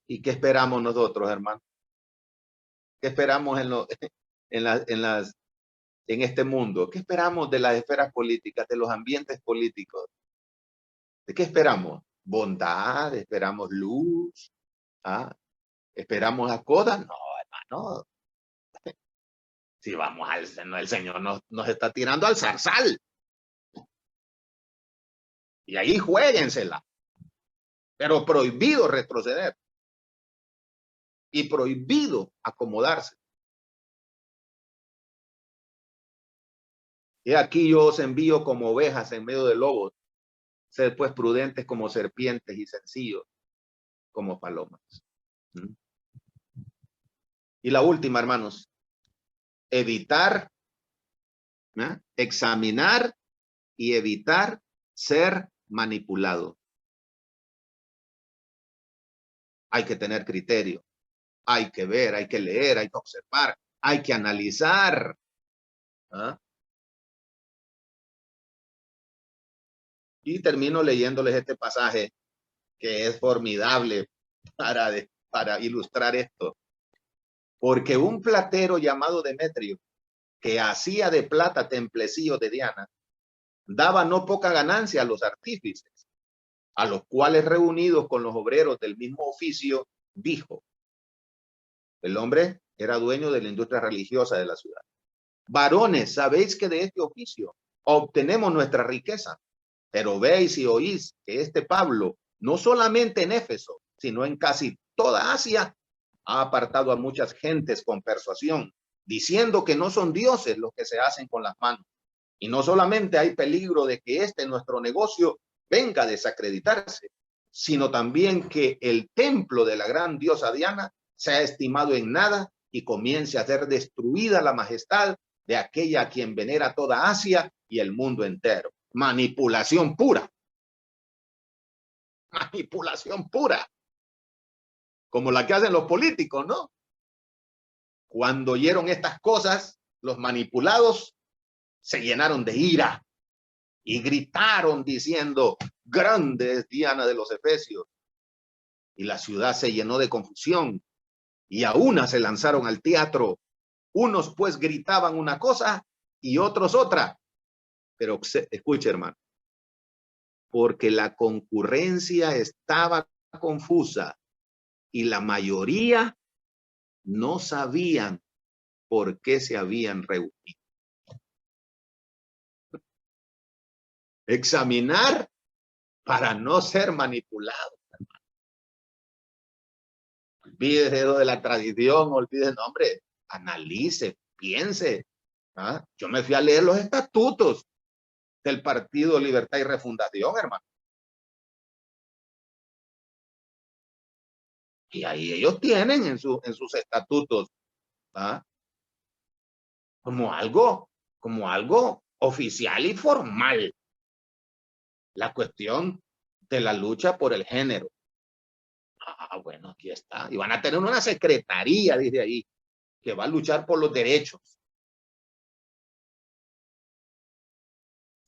¿Y qué esperamos nosotros, hermanos? ¿Qué esperamos en este mundo? ¿Qué esperamos de las esferas políticas, de los ambientes políticos? ¿De qué esperamos? Bondad, esperamos luz, ¿ah? ¿Esperamos a cosas? No, hermano. Si vamos el Señor nos está tirando al zarzal. Y ahí juéguensela. Pero prohibido retroceder. Y prohibido acomodarse. Y aquí yo os envío como ovejas en medio de lobos. Sed pues prudentes como serpientes y sencillos como palomas. Y la última, hermanos. Evitar, examinar y evitar ser manipulado. Hay que tener criterio. Hay que ver, hay que leer, hay que observar, hay que analizar. ¿Ah? Y termino leyéndoles este pasaje que es formidable para ilustrar esto. Porque un platero llamado Demetrio, que hacía de plata templecillos de Diana, daba no poca ganancia a los artífices, a los cuales reunidos con los obreros del mismo oficio, dijo, el hombre era dueño de la industria religiosa de la ciudad. Varones, sabéis que de este oficio obtenemos nuestra riqueza, pero veis y oís que este Pablo, no solamente en Éfeso, sino en casi toda Asia, ha apartado a muchas gentes con persuasión, diciendo que no son dioses los que se hacen con las manos. Y no solamente hay peligro de que nuestro negocio venga a desacreditarse, sino también que el templo de la gran diosa Diana sea estimado en nada y comience a ser destruida la majestad de aquella a quien venera toda Asia y el mundo entero. Manipulación pura. Manipulación pura. Como la que hacen los políticos, ¿no? Cuando oyeron estas cosas, los manipulados se llenaron de ira y gritaron diciendo: grande es Diana de los Efesios. Y la ciudad se llenó de confusión y a una se lanzaron al teatro. Unos pues gritaban una cosa y otros otra. Pero escuche, hermano, porque la concurrencia estaba confusa y la mayoría no sabían por qué se habían reunido. Examinar para no ser manipulado. Olvídese de la tradición, olvídese, no, hombre, analice, piense. ¿Ah? Yo me fui a leer los estatutos del Partido Libertad y Refundación, hermano. Y ahí ellos tienen en sus estatutos, ¿ah? como algo oficial y formal, la cuestión de la lucha por el género. Bueno, aquí está. Y van a tener una secretaría, dice ahí, que va a luchar por los derechos.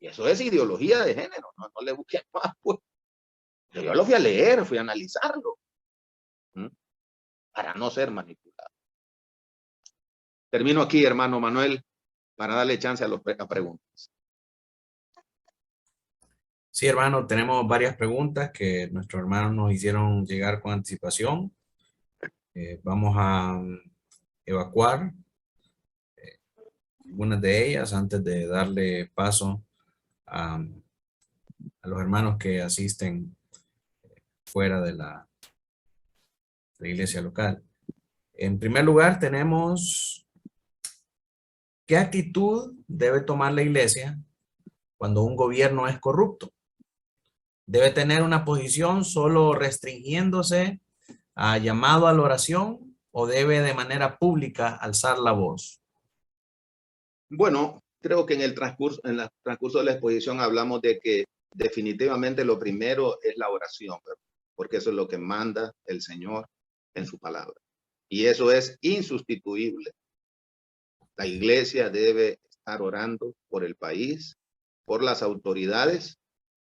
Y eso es ideología de género, no le busquen más, pues. Yo lo fui a leer, fui a analizarlo, para no ser manipulado. Termino aquí, hermano Manuel, para darle chance a preguntas. Sí, hermano, tenemos varias preguntas que nuestros hermanos nos hicieron llegar con anticipación. Vamos a evacuar algunas de ellas antes de darle paso a los hermanos que asisten fuera de la iglesia local. En primer lugar, tenemos: ¿qué actitud debe tomar la iglesia cuando un gobierno es corrupto? ¿Debe tener una posición solo restringiéndose a llamado a la oración o debe de manera pública alzar la voz? Bueno, creo que en el transcurso de la exposición hablamos de que definitivamente lo primero es la oración, porque eso es lo que manda el Señor en su palabra. Y eso es insustituible. La iglesia debe estar orando por el país, por las autoridades,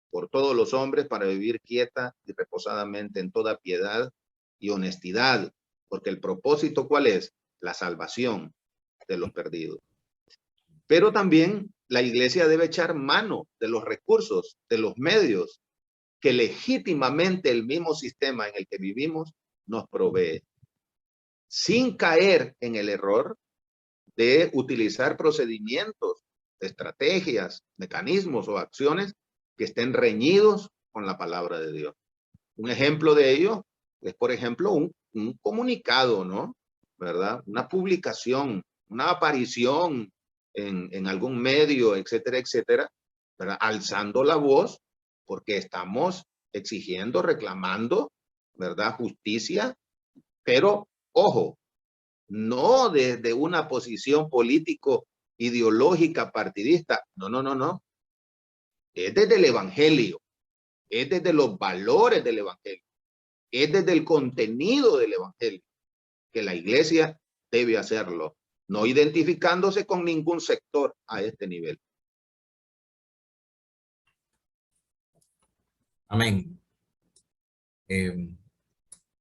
por todos los hombres, para vivir quieta y reposadamente en toda piedad y honestidad, porque el propósito, ¿cuál es? La salvación de los perdidos. Pero también la iglesia debe echar mano de los recursos, de los medios que legítimamente el mismo sistema en el que vivimos nos provee, sin caer en el error de utilizar procedimientos, estrategias, mecanismos o acciones que estén reñidos con la palabra de Dios. Un ejemplo de ello es, por ejemplo, un comunicado, ¿no? ¿Verdad? Una publicación, una aparición en algún medio, etcétera, etcétera, ¿verdad? Alzando la voz porque estamos exigiendo, reclamando, ¿verdad? Justicia, pero, ojo, no desde una posición político-ideológica partidista. No, no, no, no. Es desde el evangelio, es desde los valores del evangelio, es desde el contenido del evangelio que la iglesia debe hacerlo, no identificándose con ningún sector a este nivel. Amén.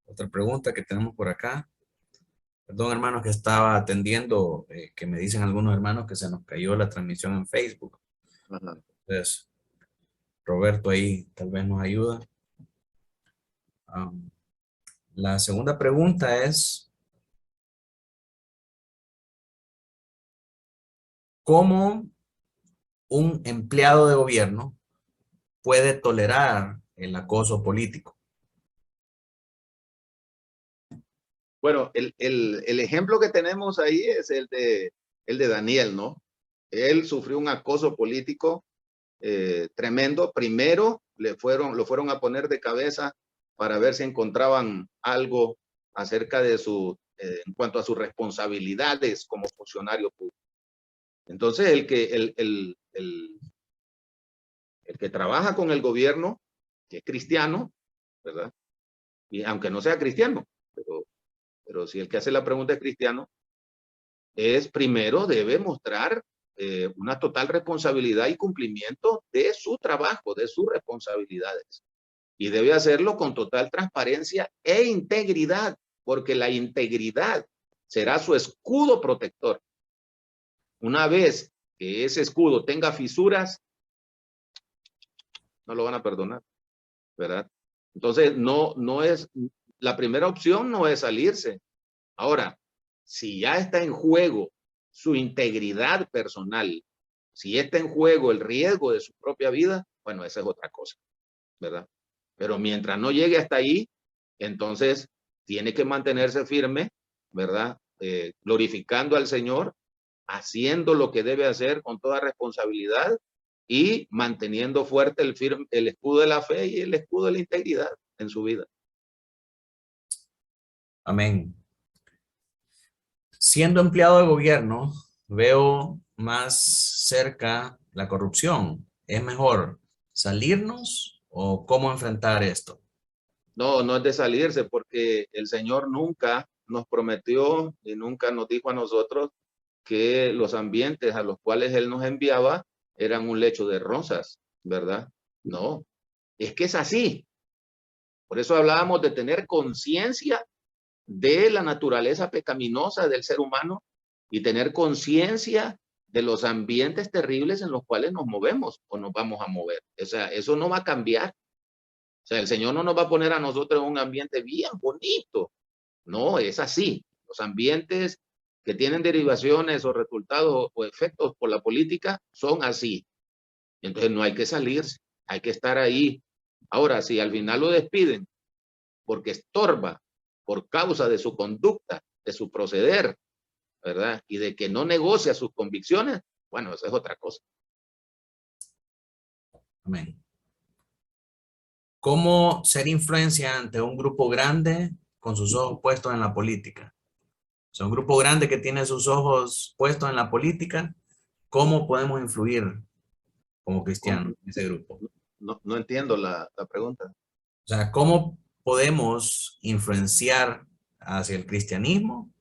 Otra pregunta que tenemos por acá. Perdón, hermanos, que estaba atendiendo, que me dicen algunos hermanos que se nos cayó la transmisión en Facebook. Ajá. Entonces, Roberto ahí tal vez nos ayuda. La segunda pregunta es: ¿cómo un empleado de gobierno puede tolerar el acoso político? Bueno, el ejemplo que tenemos ahí es el de Daniel, ¿no? Él sufrió un acoso político tremendo. Primero lo fueron a poner de cabeza para ver si encontraban algo acerca de en cuanto a sus responsabilidades como funcionario público. Entonces, el que trabaja con el gobierno, que es cristiano, ¿verdad? Y aunque no sea cristiano, pero si el que hace la pregunta es cristiano, es primero debe mostrar una total responsabilidad y cumplimiento de su trabajo, de sus responsabilidades. Y debe hacerlo con total transparencia e integridad, porque la integridad será su escudo protector. Una vez que ese escudo tenga fisuras, no lo van a perdonar, ¿verdad? Entonces, no es, la primera opción no es salirse. Ahora, si ya está en juego su integridad personal, si está en juego el riesgo de su propia vida, bueno, esa es otra cosa, ¿verdad? Pero mientras no llegue hasta ahí, entonces tiene que mantenerse firme, ¿verdad? Glorificando al Señor, haciendo lo que debe hacer con toda responsabilidad y manteniendo fuerte el escudo de la fe y el escudo de la integridad en su vida. Amén. Siendo empleado de gobierno, veo más cerca la corrupción. ¿Es mejor salirnos o cómo enfrentar esto? No, no es de salirse, porque el Señor nunca nos prometió y nunca nos dijo a nosotros que los ambientes a los cuales Él nos enviaba eran un lecho de rosas, ¿verdad? No, es que es así. Por eso hablábamos de tener conciencia de la naturaleza pecaminosa del ser humano y tener conciencia de los ambientes terribles en los cuales nos movemos o nos vamos a mover. O sea, eso no va a cambiar. O sea, el Señor no nos va a poner a nosotros en un ambiente bien bonito. No, es así. Los ambientes que tienen derivaciones o resultados o efectos por la política son así. Entonces no hay que salirse, hay que estar ahí. Ahora, si al final lo despiden porque estorba por causa de su conducta, de su proceder, ¿verdad? Y de que no negocia sus convicciones, bueno, eso es otra cosa. Amén. ¿Cómo ser influencia ante un grupo grande con sus ojos puestos en la política? O sea, un grupo grande que tiene sus ojos puestos en la política, ¿cómo podemos influir como cristianos en ese grupo? No entiendo la pregunta. O sea, ¿cómo podemos influenciar hacia el cristianismo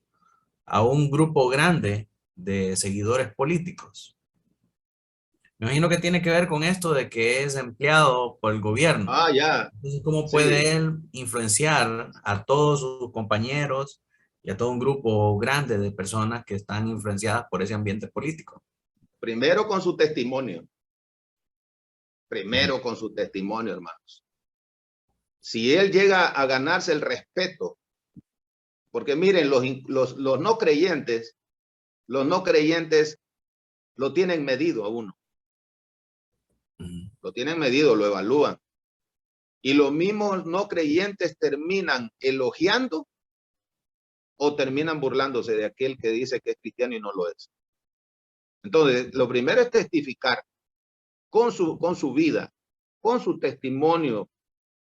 a un grupo grande de seguidores políticos? Me imagino que tiene que ver con esto de que es empleado por el gobierno. Ah, ya, Entonces, ¿cómo sí. puede él influenciar a todos sus compañeros y a todo un grupo grande de personas que están influenciadas por ese ambiente político? Primero con su testimonio. Primero con su testimonio, hermanos. Si él llega a ganarse el respeto, porque miren, los no creyentes lo tienen medido a uno, lo tienen medido, lo evalúan. Y los mismos no creyentes terminan elogiando o terminan burlándose de aquel que dice que es cristiano y no lo es. Entonces, lo primero es testificar con su vida, con su testimonio,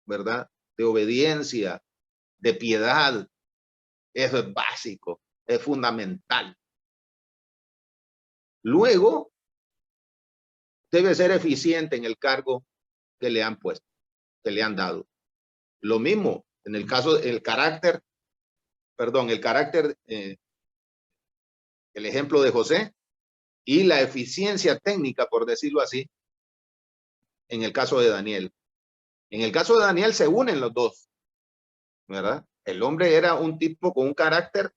¿verdad? De obediencia, de piedad. Eso es básico, es fundamental. Luego, debe ser eficiente en el cargo que le han puesto, que le han dado. Lo mismo en el caso del carácter, el ejemplo de José y la eficiencia técnica, por decirlo así, en el caso de Daniel. En el caso de Daniel se unen los dos, ¿verdad? El hombre era un tipo con un carácter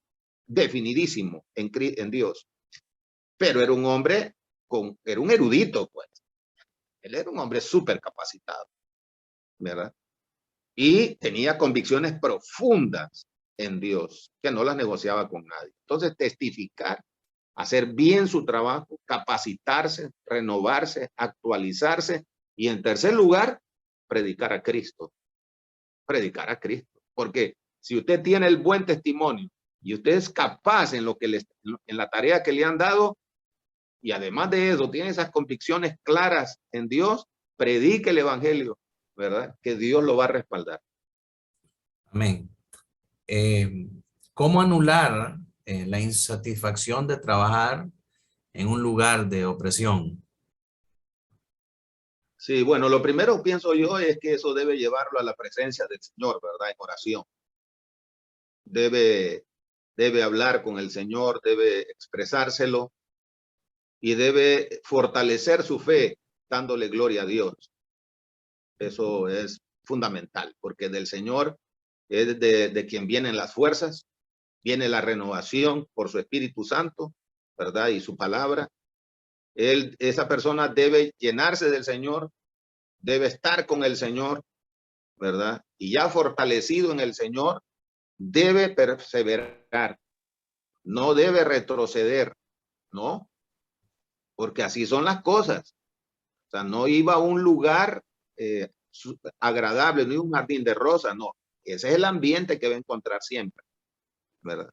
definidísimo en Dios, pero era un hombre era un erudito, pues. Él era un hombre súper capacitado, ¿verdad? Y tenía convicciones profundas en Dios, que no las negociaba con nadie. Entonces, testificar, hacer bien su trabajo, capacitarse, renovarse, actualizarse y, en tercer lugar, predicar a Cristo. Predicar a Cristo. Porque si usted tiene el buen testimonio y usted es capaz en la tarea que le han dado, y además de eso tiene esas convicciones claras en Dios, predique el evangelio, ¿verdad? Que Dios lo va a respaldar. Amén. Eh, ¿Cómo anular la insatisfacción de trabajar en un lugar de opresión? Sí, bueno, lo primero pienso yo es que eso debe llevarlo a la presencia del Señor, ¿verdad? En oración. Debe debe hablar con el Señor, debe expresárselo y debe fortalecer su fe dándole gloria a Dios. Eso es fundamental, porque del Señor es de quien vienen las fuerzas, viene la renovación por su Espíritu Santo, ¿verdad? Y su palabra. Esa persona debe llenarse del Señor, debe estar con el Señor, ¿verdad? Y ya fortalecido en el Señor, debe perseverar, no debe retroceder, ¿no? Porque así son las cosas. O sea, no iba a un lugar agradable, no iba a un jardín de rosas, no. Ese es el ambiente que va a encontrar siempre, ¿verdad?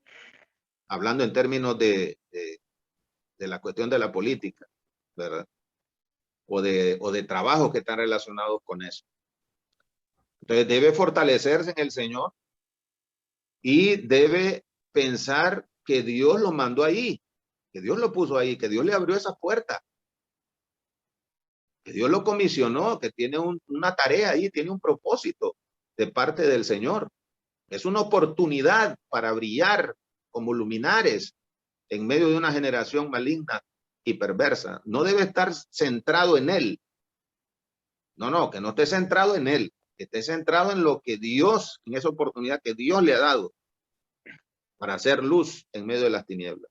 Hablando en términos de la cuestión de la política, ¿verdad? O de trabajos que están relacionados con eso. Entonces debe fortalecerse en el Señor y debe pensar que Dios lo mandó ahí, que Dios lo puso ahí, que Dios le abrió esa puerta, que Dios lo comisionó, que tiene una tarea ahí, tiene un propósito de parte del Señor. Es una oportunidad para brillar como luminares en medio de una generación maligna y perversa. No debe estar centrado en él. No, que no esté centrado en él, que esté centrado en lo que Dios, en esa oportunidad que Dios le ha dado para hacer luz en medio de las tinieblas.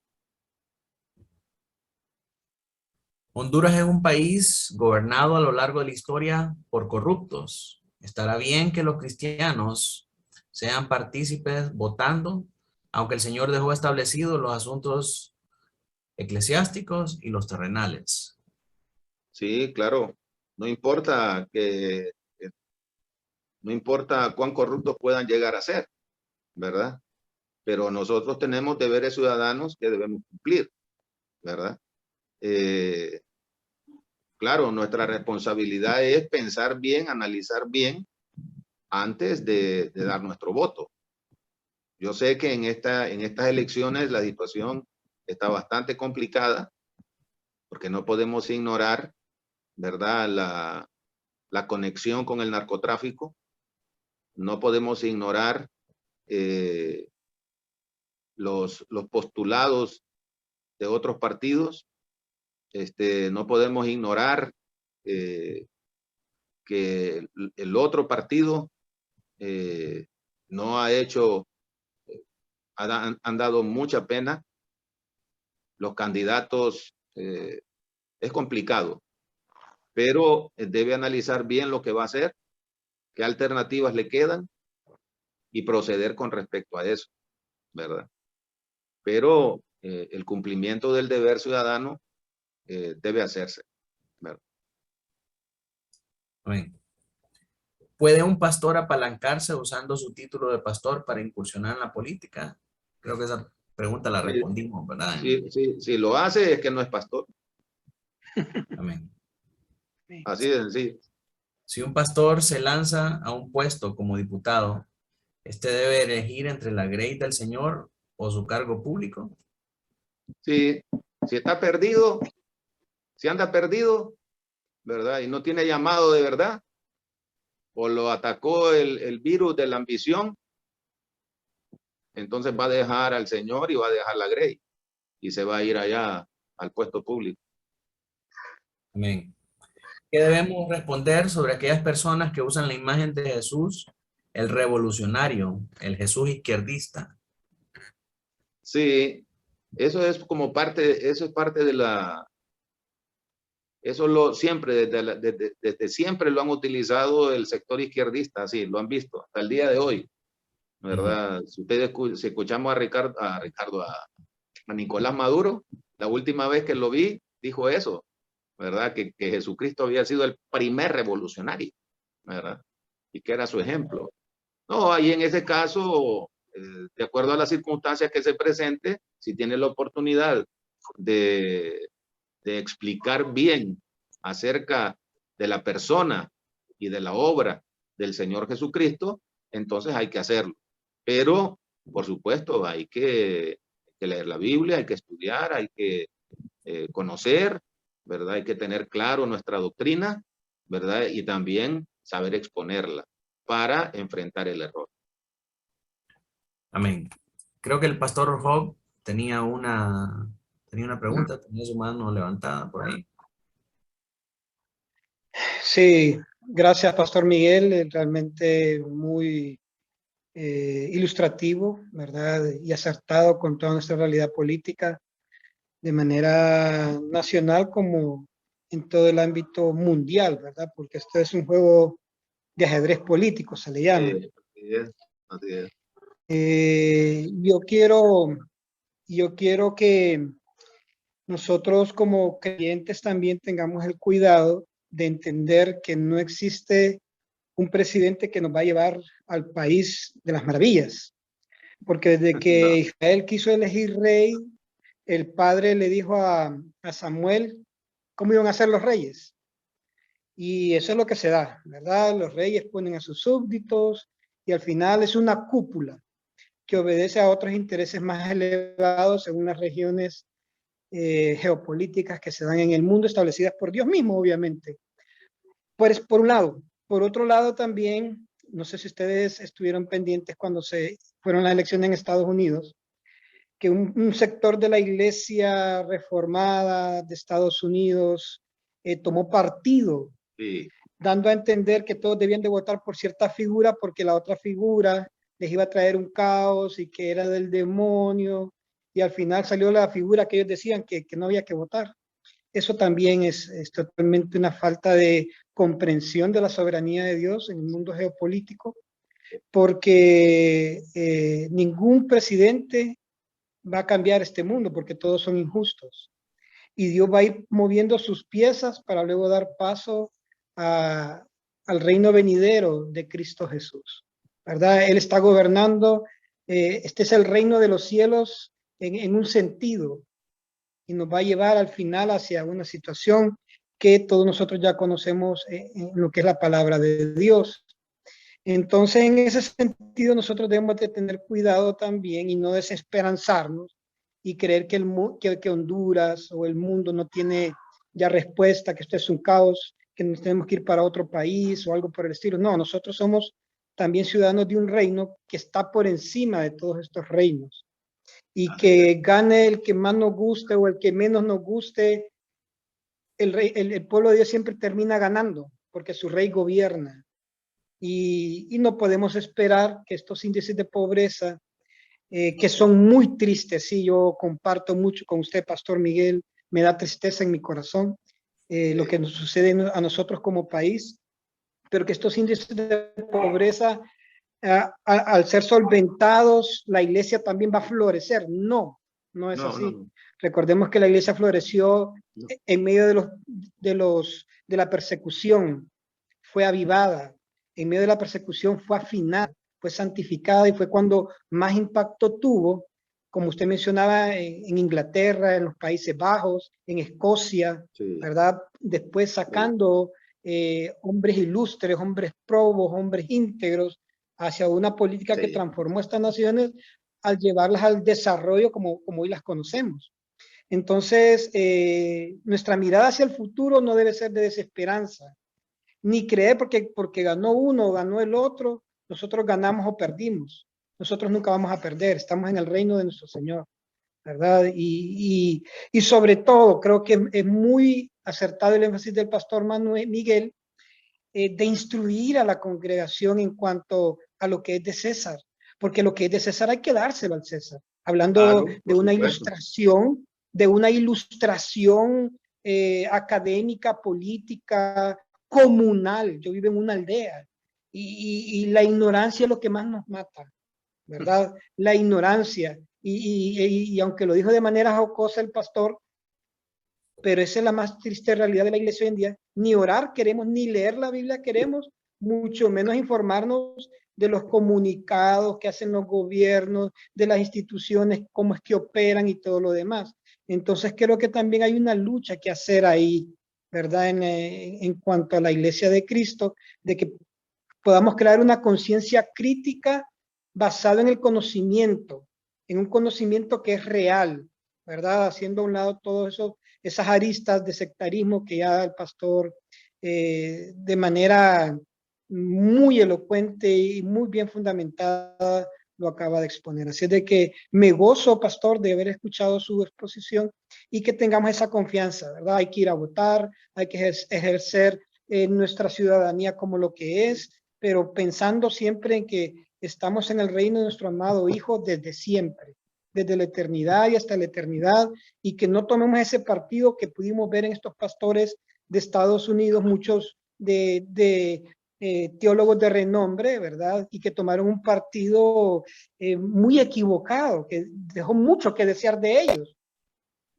Honduras es un país gobernado a lo largo de la historia por corruptos. ¿Estará bien que los cristianos sean partícipes votando, aunque el Señor dejó establecidos los asuntos eclesiásticos y los terrenales? Sí, claro. No importa no importa cuán corruptos puedan llegar a ser, ¿verdad? Pero nosotros tenemos deberes ciudadanos que debemos cumplir, ¿verdad? Claro, nuestra responsabilidad es pensar bien, analizar bien antes de dar nuestro voto. Yo sé que en estas elecciones la situación está bastante complicada porque no podemos ignorar, ¿verdad?, la conexión con el narcotráfico. No podemos ignorar los postulados de otros partidos. No podemos ignorar que el otro partido no ha hecho, han dado mucha pena. Los candidatos es complicado, pero debe analizar bien lo que va a hacer, qué alternativas le quedan y proceder con respecto a eso, ¿verdad? Pero el cumplimiento del deber ciudadano debe hacerse, ¿verdad? Amén. ¿Puede un pastor apalancarse usando su título de pastor para incursionar en la política? Creo que esa pregunta la respondimos, ¿verdad? Si lo hace es que no es pastor. Amén. Así de sencillo. Si un pastor se lanza a un puesto como diputado, ¿este debe elegir entre la grey del Señor o su cargo público? Si está perdido, si anda perdido, ¿verdad? Y no tiene llamado de verdad, o lo atacó el virus de la ambición, entonces va a dejar al Señor y va a dejar la grey y se va a ir allá al puesto público. Amén. ¿Qué debemos responder sobre aquellas personas que usan la imagen de Jesús, el revolucionario, el Jesús izquierdista? Sí, eso es como parte, eso es parte de eso siempre, desde siempre lo han utilizado el sector izquierdista, así, lo han visto, hasta el día de hoy, ¿verdad? Si ustedes si escuchamos a Nicolás Maduro, la última vez que lo vi, dijo eso, ¿verdad? Que Jesucristo había sido el primer revolucionario, ¿verdad? Y que era su ejemplo. No, ahí en ese caso, de acuerdo a las circunstancias que se presente, si tiene la oportunidad de explicar bien acerca de la persona y de la obra del Señor Jesucristo, entonces hay que hacerlo. Pero, por supuesto, hay que leer la Biblia, hay que estudiar, hay que conocer, ¿verdad? Hay que tener claro nuestra doctrina, ¿verdad? Y también saber exponerla para enfrentar el error. Amén. Creo que el pastor Hogg tenía una pregunta, tenía su mano levantada por ahí. Sí, gracias, Pastor Miguel. Realmente muy ilustrativo, ¿verdad? Y acertado con toda nuestra realidad política, de manera nacional como en todo el ámbito mundial, ¿verdad? Porque esto es un juego de ajedrez político, se le llama. Así es, así es. Yo quiero que nosotros como creyentes también tengamos el cuidado de entender que no existe un presidente que nos va a llevar al país de las maravillas, porque desde que Israel quiso elegir rey, el padre le dijo a Samuel cómo iban a ser los reyes. Y eso es lo que se da, ¿verdad? Los reyes ponen a sus súbditos y al final es una cúpula que obedece a otros intereses más elevados según las regiones geopolíticas que se dan en el mundo, establecidas por Dios mismo, obviamente. Pues por un lado. Por otro lado también, no sé si ustedes estuvieron pendientes cuando se fueron las elecciones en Estados Unidos, que un sector de la iglesia reformada de Estados Unidos tomó partido, Sí, dando a entender que todos debían de votar por cierta figura porque la otra figura les iba a traer un caos y que era del demonio, y al final salió la figura que ellos decían que no había que votar. Eso también es totalmente una falta de comprensión de la soberanía de Dios en el mundo geopolítico, porque ningún presidente va a cambiar este mundo, porque todos son injustos. Y Dios va a ir moviendo sus piezas para luego dar paso a, al reino venidero de Cristo Jesús, ¿verdad? Él está gobernando, este es el reino de los cielos en un sentido, y nos va a llevar al final hacia una situación que todos nosotros ya conocemos en lo que es la palabra de Dios. Entonces, en ese sentido, nosotros debemos de tener cuidado también y no desesperanzarnos y creer que Honduras o el mundo no tiene ya respuesta, que esto es un caos, que nos tenemos que ir para otro país o algo por el estilo. No, nosotros somos también ciudadanos de un reino que está por encima de todos estos reinos, y que gane el que más nos guste o el que menos nos guste, el pueblo de Dios siempre termina ganando porque su rey gobierna. Y no podemos esperar que estos índices de pobreza, que son muy tristes, sí, yo comparto mucho con usted, Pastor Miguel, me da tristeza en mi corazón lo que nos sucede a nosotros como país, pero que estos índices de pobreza, al ser solventados, la iglesia también va a florecer. No, no es así. no. Recordemos que la iglesia floreció No. en medio de la persecución, fue avivada, en medio de la persecución fue afinada, fue santificada, y fue cuando más impacto tuvo, como usted mencionaba, en Inglaterra, en los Países Bajos, en Escocia, Sí, ¿verdad? Después sacando hombres ilustres, hombres probos, hombres íntegros, hacia una política que sí. transformó estas naciones al llevarlas al desarrollo como hoy las conocemos. Entonces, nuestra mirada hacia el futuro no debe ser de desesperanza, ni creer porque ganó uno o ganó el otro, nosotros ganamos o perdimos. Nosotros nunca vamos a perder, estamos en el reino de nuestro Señor, ¿verdad? Y sobre todo, creo que es muy acertado el énfasis del pastor Manuel Miguel, de instruir a la congregación en cuanto a lo que es de César, porque lo que es de César hay que dárselo al César, hablando Claro, de por una supuesto. ilustración, académica, política, comunal. Yo vivo en una aldea y la ignorancia es lo que más nos mata, ¿verdad? La ignorancia. Y aunque lo dijo de manera jocosa el pastor, pero esa es la más triste realidad de la iglesia hoy en día. Ni orar queremos, ni leer la Biblia queremos, mucho menos informarnos de los comunicados que hacen los gobiernos, de las instituciones, cómo es que operan y todo lo demás. Entonces creo que también hay una lucha que hacer ahí, ¿verdad? En cuanto a la iglesia de Cristo, de que podamos crear una conciencia crítica basada en el conocimiento, en un conocimiento que es real, ¿verdad? Haciendo a un lado todos esas aristas de sectarismo que ya el pastor de manera muy elocuente y muy bien fundamentada lo acaba de exponer. Así es de que me gozo, pastor, de haber escuchado su exposición y que tengamos esa confianza, ¿verdad? Hay que ir a votar, hay que ejercer nuestra ciudadanía como lo que es, pero pensando siempre en que estamos en el reino de nuestro amado Hijo desde siempre, desde la eternidad y hasta la eternidad, y que no tomemos ese partido que pudimos ver en estos pastores de Estados Unidos, muchos de teólogos de renombre, ¿verdad? Y que tomaron un partido muy equivocado, que dejó mucho que desear de ellos.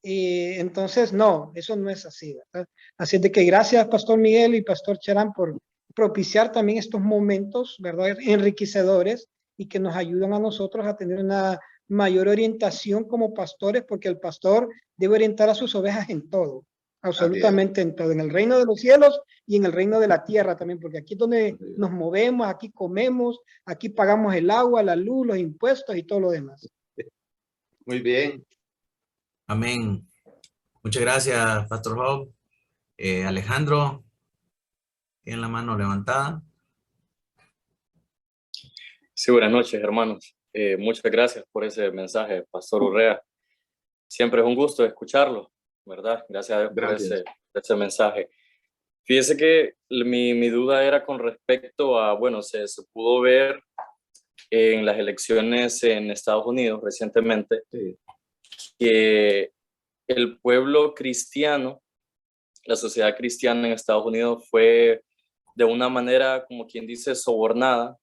Entonces, no, eso no es así, ¿verdad? Así es de que gracias, Pastor Miguel y Pastor Cherán, por propiciar también estos momentos, ¿verdad? Enriquecedores y que nos ayudan a nosotros a tener una mayor orientación como pastores, porque el pastor debe orientar a sus ovejas en todo, absolutamente en todo, en el reino de los cielos y en el reino de la tierra también, porque aquí es donde nos movemos, aquí comemos, aquí pagamos el agua, la luz, los impuestos y todo lo demás. Muy bien. Amén. Muchas gracias, Pastor Job. Alejandro, tiene la mano levantada. Sí, buenas noches, hermanos. Muchas gracias por ese mensaje, Pastor Urrea. Siempre es un gusto escucharlo, ¿verdad? Gracias a Dios por ese mensaje. Fíjese que mi duda era con respecto a, bueno, se pudo ver en las elecciones en Estados Unidos recientemente, Sí. que el pueblo cristiano, la sociedad cristiana en Estados Unidos fue de una manera, como quien dice, sobornada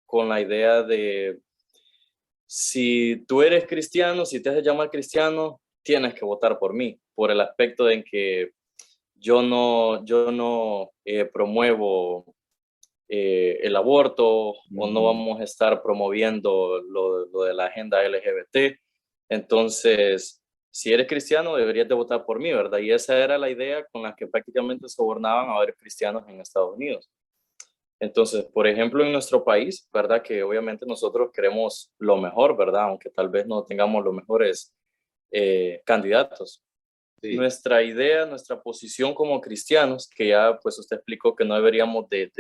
con la idea de si tú eres cristiano, si te haces llamar cristiano, tienes que votar por mí, por el aspecto de que yo no promuevo el aborto o no vamos a estar promoviendo lo de la agenda LGBT. Entonces, si eres cristiano, deberías de votar por mí, ¿verdad? Y esa era la idea con la que prácticamente sobornaban a varios cristianos en Estados Unidos. Entonces, por ejemplo, en nuestro país, ¿verdad? Que obviamente nosotros queremos lo mejor, ¿verdad? Aunque tal vez no tengamos los mejores candidatos. Sí. Nuestra idea, nuestra posición como cristianos, que ya pues usted explicó que no deberíamos de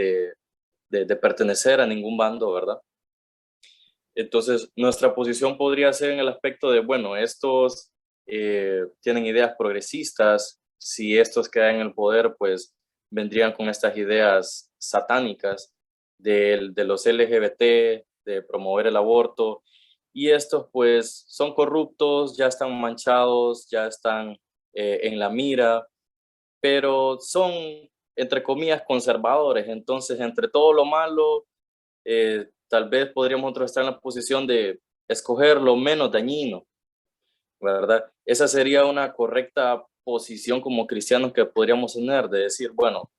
pertenecer a ningún bando, ¿verdad? Entonces, nuestra posición podría ser en el aspecto de, bueno, estos tienen ideas progresistas, si estos quedan en el poder, pues vendrían con estas ideas satánicas de los LGBT, de promover el aborto, y estos pues son corruptos, ya están manchados, ya están en la mira, pero son, entre comillas, conservadores. Entonces, entre todo lo malo, tal vez podríamos nosotros estar en la posición de escoger lo menos dañino, ¿verdad? Esa sería una correcta posición como cristianos que podríamos tener, de decir, bueno,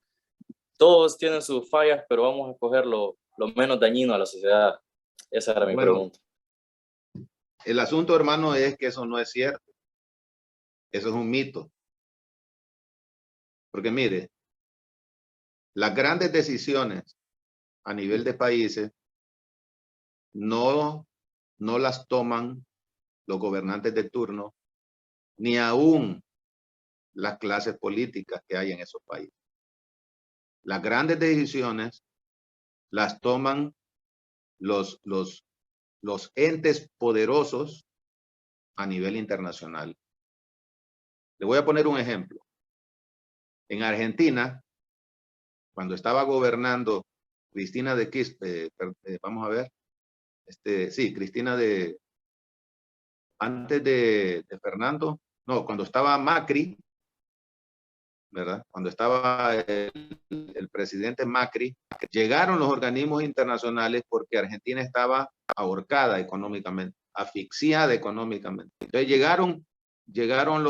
todos tienen sus fallas, pero vamos a escoger lo menos dañino a la sociedad. Esa era mi pregunta. El asunto, hermano, es que eso no es cierto. Eso es un mito. Porque mire, las grandes decisiones a nivel de países no las toman los gobernantes de turno, ni aún las clases políticas que hay en esos países. Las grandes decisiones las toman los entes poderosos a nivel internacional. Le voy a poner un ejemplo. En Argentina, cuando estaba gobernando Cristina de Kirchner, vamos a ver, Cristina antes de Fernando, no, cuando estaba Macri, ¿verdad? Cuando estaba el presidente Macri, llegaron los organismos internacionales porque Argentina estaba ahorcada económicamente, asfixiada económicamente. Entonces llegaron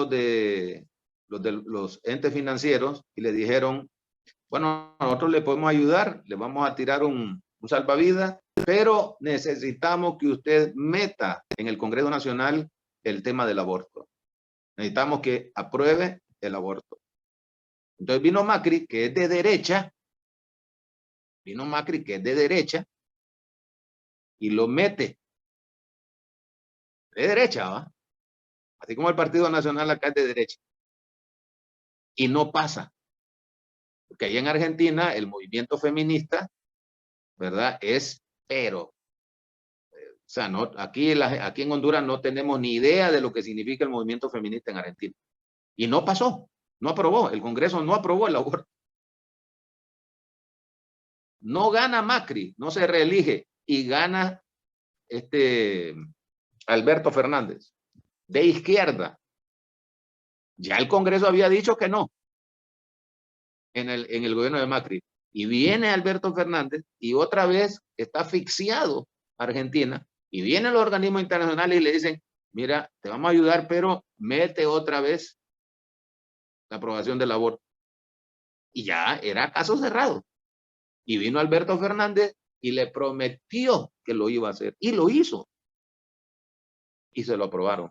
los entes financieros y le dijeron, bueno, nosotros le podemos ayudar, le vamos a tirar un salvavidas, pero necesitamos que usted meta en el Congreso Nacional el tema del aborto. Necesitamos que apruebe el aborto. Entonces vino Macri, que es de derecha, y lo mete. De derecha, ¿va? Así como el Partido Nacional acá es de derecha. Y no pasa. Porque ahí en Argentina el movimiento feminista, ¿verdad? Es, pero sea, no, aquí en Honduras no tenemos ni idea de lo que significa el movimiento feminista en Argentina. Y no pasó, no aprobó, el Congreso no aprobó el aborto. No gana Macri, no se reelige, y gana Alberto Fernández, de izquierda. Ya el Congreso había dicho que no en el gobierno de Macri. Y viene Alberto Fernández y otra vez está asfixiado Argentina, y vienen los organismos internacionales y le dicen, mira, te vamos a ayudar, pero mete otra vez la aprobación del aborto. Y ya era caso cerrado. Y vino Alberto Fernández y le prometió que lo iba a hacer. Y lo hizo. Y se lo aprobaron.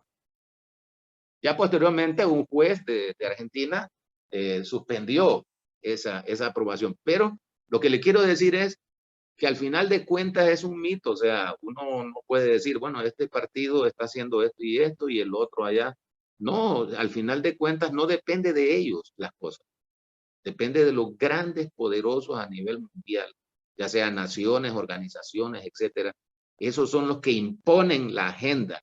Ya posteriormente un juez de Argentina suspendió esa aprobación. Pero lo que le quiero decir es que al final de cuentas es un mito. O sea, uno no puede decir, bueno, este partido está haciendo esto y el otro allá. No, al final de cuentas no depende de ellos las cosas. Depende de los grandes poderosos a nivel mundial, ya sean naciones, organizaciones, etcétera. Esos son los que imponen la agenda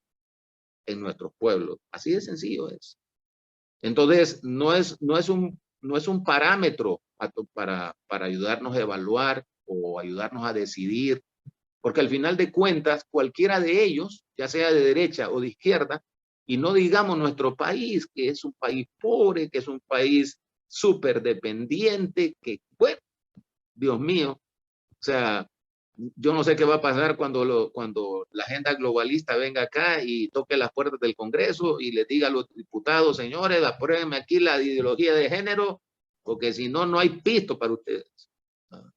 en nuestros pueblos. Así de sencillo es. Entonces, no es un parámetro para ayudarnos a evaluar o ayudarnos a decidir, porque al final de cuentas, cualquiera de ellos, ya sea de derecha o de izquierda, y no digamos nuestro país, que es un país pobre, que es un país súper dependiente, que, bueno, Dios mío, o sea, yo no sé qué va a pasar cuando la agenda globalista venga acá y toque las puertas del Congreso y les diga a los diputados, señores, apruébenme aquí la ideología de género, porque si no, no hay pisto para ustedes.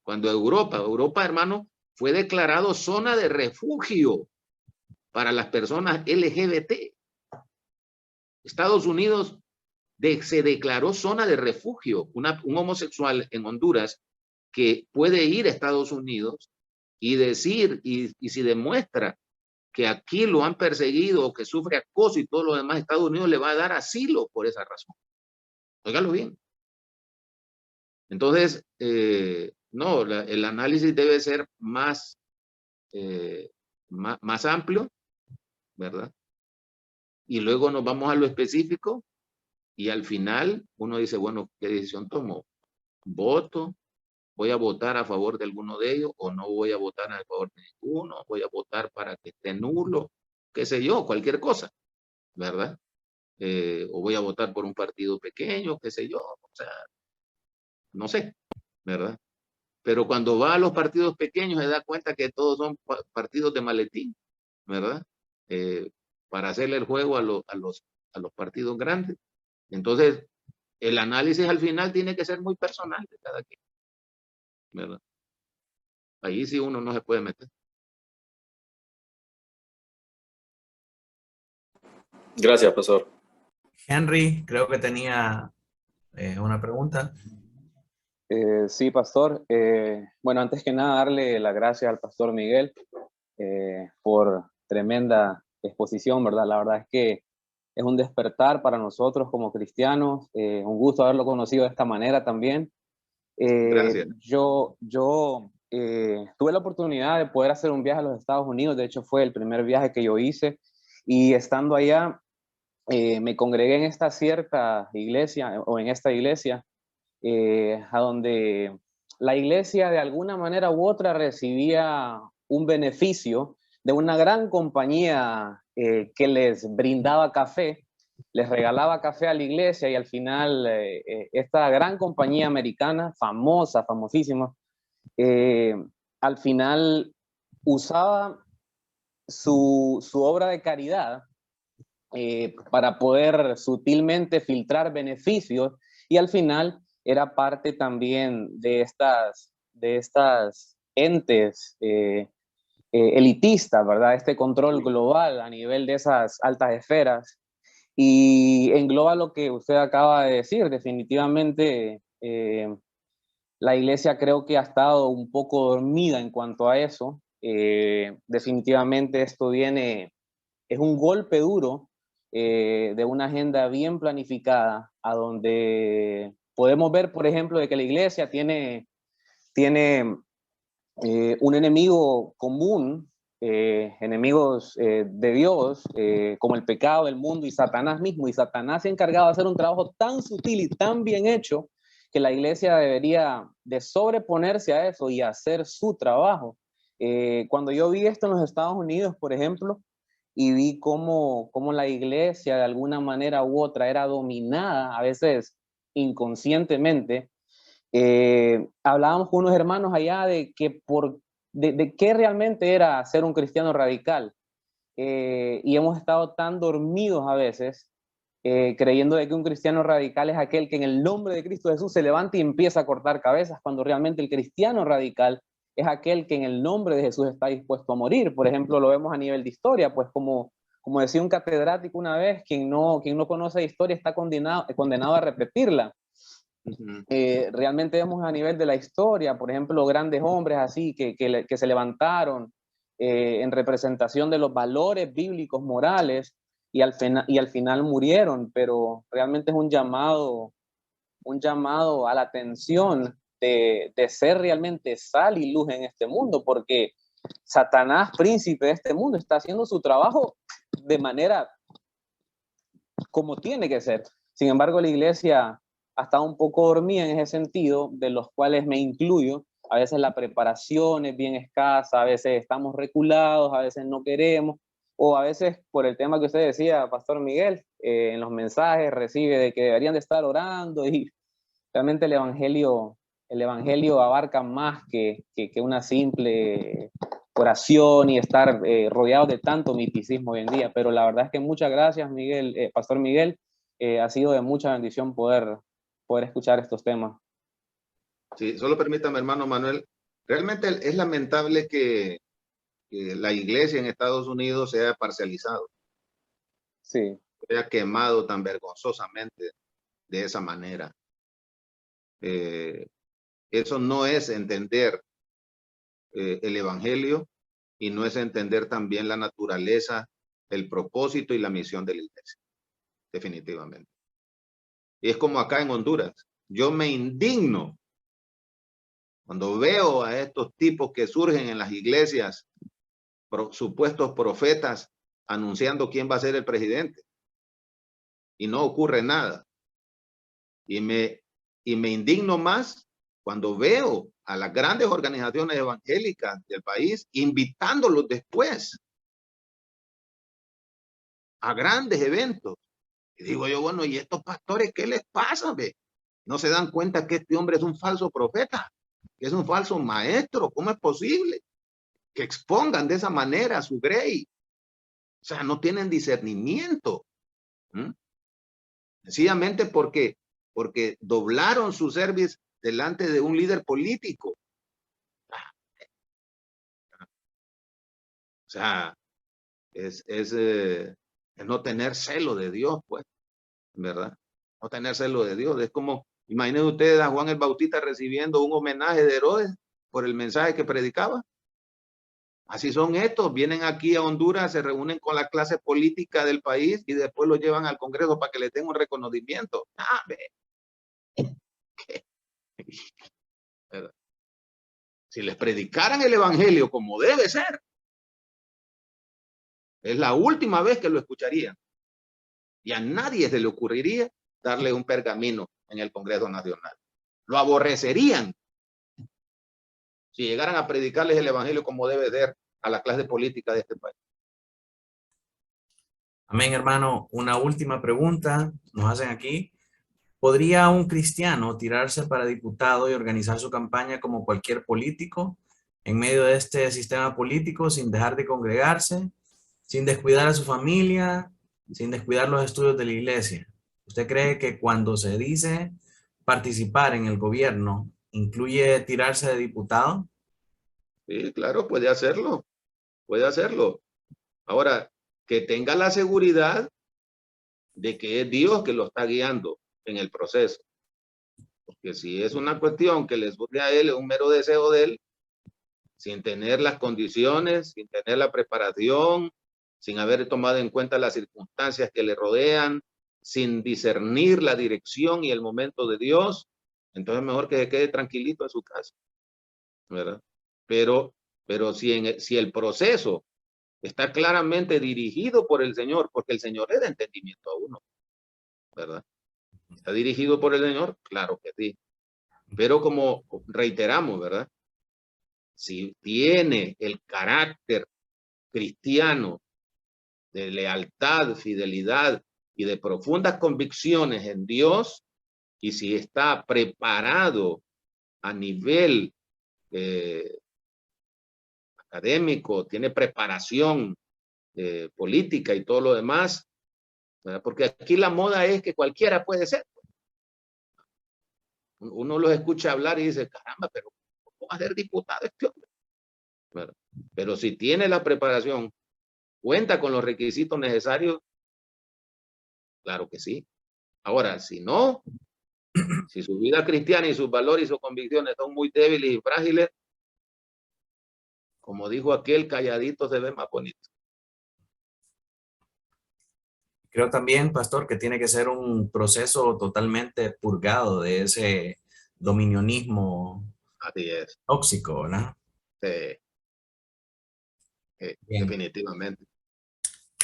Cuando Europa, hermano, fue declarado zona de refugio para las personas LGBT. Estados Unidos se declaró zona de refugio. Un homosexual en Honduras que puede ir a Estados Unidos y decir, y si demuestra que aquí lo han perseguido o que sufre acoso y todo lo demás, Estados Unidos le va a dar asilo por esa razón. Óigalo bien. Entonces, no, el análisis debe ser más amplio, ¿verdad? Y luego nos vamos a lo específico y al final uno dice, bueno, ¿qué decisión tomo? ¿Voto? ¿Voy a votar a favor de alguno de ellos o no voy a votar a favor de ninguno? ¿Voy a votar para que esté nulo? ¿Qué sé yo? Cualquier cosa, ¿verdad? O voy a votar por un partido pequeño, qué sé yo, o sea, no sé, ¿verdad? Pero cuando va a los partidos pequeños se da cuenta que todos son partidos de maletín, ¿verdad? Para hacerle el juego a los partidos grandes. Entonces, el análisis al final tiene que ser muy personal de cada quien, ¿verdad? Ahí sí uno no se puede meter. Gracias, pastor. Henry, creo que tenía una pregunta. Sí, pastor. Bueno, antes que nada, darle las gracias al pastor Miguel por tremenda exposición, ¿verdad? La verdad es que es un despertar para nosotros como cristianos. Un gusto haberlo conocido de esta manera también. Gracias. Yo tuve la oportunidad de poder hacer un viaje a los Estados Unidos. De hecho, fue el primer viaje que yo hice. Y estando allá, me congregué en esta cierta iglesia, o en esta iglesia, a donde la iglesia de alguna manera u otra recibía un beneficio de una gran compañía que les brindaba café, les regalaba café a la iglesia y al final esta gran compañía americana, famosísima, al final usaba su obra de caridad para poder sutilmente filtrar beneficios y al final era parte también de estas entes elitistas, ¿verdad? Este control global a nivel de esas altas esferas y engloba lo que usted acaba de decir. Definitivamente la iglesia creo que ha estado un poco dormida en cuanto a eso. Definitivamente esto es un golpe duro de una agenda bien planificada, a donde podemos ver, por ejemplo, de que la iglesia tiene un enemigo común enemigos de Dios, como el pecado del mundo y Satanás mismo. Y Satanás se ha encargado de hacer un trabajo tan sutil y tan bien hecho que la iglesia debería de sobreponerse a eso y hacer su trabajo. Cuando yo vi esto en los Estados Unidos, por ejemplo, y vi cómo la iglesia de alguna manera u otra era dominada, a veces inconscientemente, hablábamos con unos hermanos allá de que de qué realmente era ser un cristiano radical. Y hemos estado tan dormidos a veces, creyendo de que un cristiano radical es aquel que en el nombre de Cristo Jesús se levanta y empieza a cortar cabezas, cuando realmente el cristiano radical es aquel que en el nombre de Jesús está dispuesto a morir. Por ejemplo, lo vemos a nivel de historia, pues como decía un catedrático una vez, quien no conoce historia está condenado a repetirla. Realmente vemos a nivel de la historia, por ejemplo, grandes hombres así que se levantaron en representación de los valores bíblicos, morales, y al final murieron, pero realmente es un llamado a la atención de ser realmente sal y luz en este mundo, porque Satanás, príncipe de este mundo, está haciendo su trabajo de manera como tiene que ser. Sin embargo, la iglesia ha estado un poco dormida en ese sentido, de los cuales me incluyo. A veces la preparación es bien escasa, a veces estamos reculados, a veces no queremos, o a veces por el tema que usted decía, Pastor Miguel, en los mensajes recibe de que deberían de estar orando, y realmente el evangelio abarca más que una simple oración y estar rodeado de tanto misticismo hoy en día. Pero la verdad es que muchas gracias, Miguel, Pastor Miguel. Ha sido de mucha bendición poder escuchar estos temas. Sí, solo permítame, hermano Manuel. Realmente es lamentable que la iglesia en Estados Unidos sea parcializado. Sí. Sea quemado tan vergonzosamente de esa manera. Eso no es entender el evangelio, y no es entender también la naturaleza, el propósito y la misión de la iglesia. Definitivamente. Y es como acá en Honduras. Yo me indigno cuando veo a estos tipos que surgen en las iglesias, supuestos profetas, anunciando quién va a ser el presidente. Y no ocurre nada. Y me indigno más cuando veo a las grandes organizaciones evangélicas del país invitándolos después a grandes eventos. Y digo yo, bueno, ¿y estos pastores qué les pasa? ¿Ve? No se dan cuenta que este hombre es un falso profeta, que es un falso maestro. ¿Cómo es posible que expongan de esa manera a su grey? O sea, no tienen discernimiento. Sencillamente porque doblaron su servicio delante de un líder político. O sea, es no tener celo de Dios, pues, ¿verdad? No tener celo de Dios. Es como, imaginen ustedes a Juan el Bautista recibiendo un homenaje de Herodes por el mensaje que predicaba. Así son estos, vienen aquí a Honduras, se reúnen con la clase política del país y después lo llevan al Congreso para que le den un reconocimiento. Si les predicaran el evangelio como debe ser, es la última vez que lo escucharían. Y a nadie se le ocurriría darle un pergamino en el Congreso Nacional. Lo aborrecerían si llegaran a predicarles el evangelio como debe ser a la clase política de este país. Amén, hermano. Una última pregunta nos hacen aquí. ¿Podría un cristiano tirarse para diputado y organizar su campaña como cualquier político en medio de este sistema político sin dejar de congregarse, sin descuidar a su familia, sin descuidar los estudios de la iglesia? ¿Usted cree que cuando se dice participar en el gobierno incluye tirarse de diputado? Sí, claro, puede hacerlo. Puede hacerlo. Ahora, que tenga la seguridad de que es Dios que lo está guiando en el proceso. Porque si es una cuestión que le surge a él, es un mero deseo de él, sin tener las condiciones, sin tener la preparación, sin haber tomado en cuenta las circunstancias que le rodean, sin discernir la dirección y el momento de Dios, entonces mejor que se quede tranquilito en su casa, ¿verdad? Pero si el proceso está claramente dirigido por el Señor, porque el Señor le da entendimiento a uno, ¿verdad? ¿Está dirigido por el Señor? Claro que sí. Pero como reiteramos, ¿verdad? Si tiene el carácter cristiano de lealtad, fidelidad y de profundas convicciones en Dios, y si está preparado a nivel académico, tiene preparación política y todo lo demás, ¿verdad? Porque aquí la moda es que cualquiera puede ser. Uno los escucha hablar y dice, caramba, pero ¿cómo va a ser diputado este hombre? ¿Verdad? Pero si tiene la preparación, cuenta con los requisitos necesarios, claro que sí. Ahora, si no, si su vida cristiana y sus valores y sus convicciones son muy débiles y frágiles, como dijo aquel, calladito se ve más bonito. Creo también, pastor, que tiene que ser un proceso totalmente purgado de ese dominionismo Así es. tóxico, ¿verdad? Bien. Definitivamente.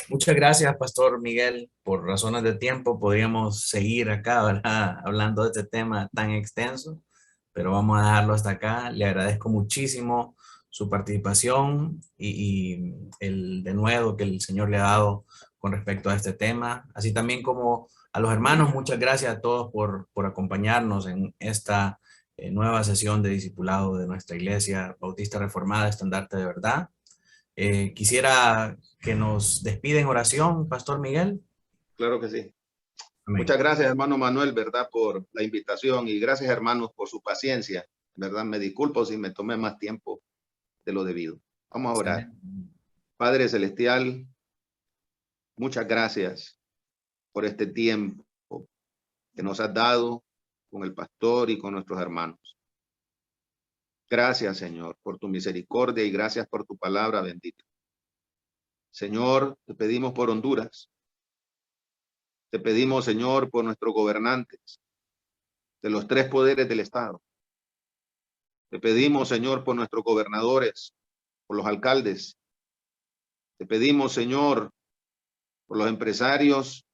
Muchas gracias, Pastor Miguel. Por razones de tiempo podríamos seguir acá, ¿verdad? Hablando de este tema tan extenso, pero vamos a dejarlo hasta acá. Le agradezco muchísimo su participación y el denuedo que el Señor le ha dado con respecto a este tema, así también como a los hermanos. Muchas gracias a todos por acompañarnos en esta nueva sesión de discipulado de nuestra Iglesia Bautista Reformada, Estandarte de Verdad. Quisiera que nos despida en oración, Pastor Miguel. Claro que sí. Amén. Muchas gracias, hermano Manuel, ¿verdad? Por la invitación y gracias, hermanos, por su paciencia, ¿verdad? Me disculpo si me tomé más tiempo de lo debido. Vamos a orar. Padre Celestial, muchas gracias por este tiempo que nos has dado con el pastor y con nuestros hermanos. Gracias, Señor, por tu misericordia y gracias por tu palabra bendita. Señor, te pedimos por Honduras. Te pedimos, Señor, por nuestros gobernantes de los 3 poderes del Estado. Te pedimos, Señor, por nuestros gobernadores, por los alcaldes. Te pedimos, Señor, por los empresarios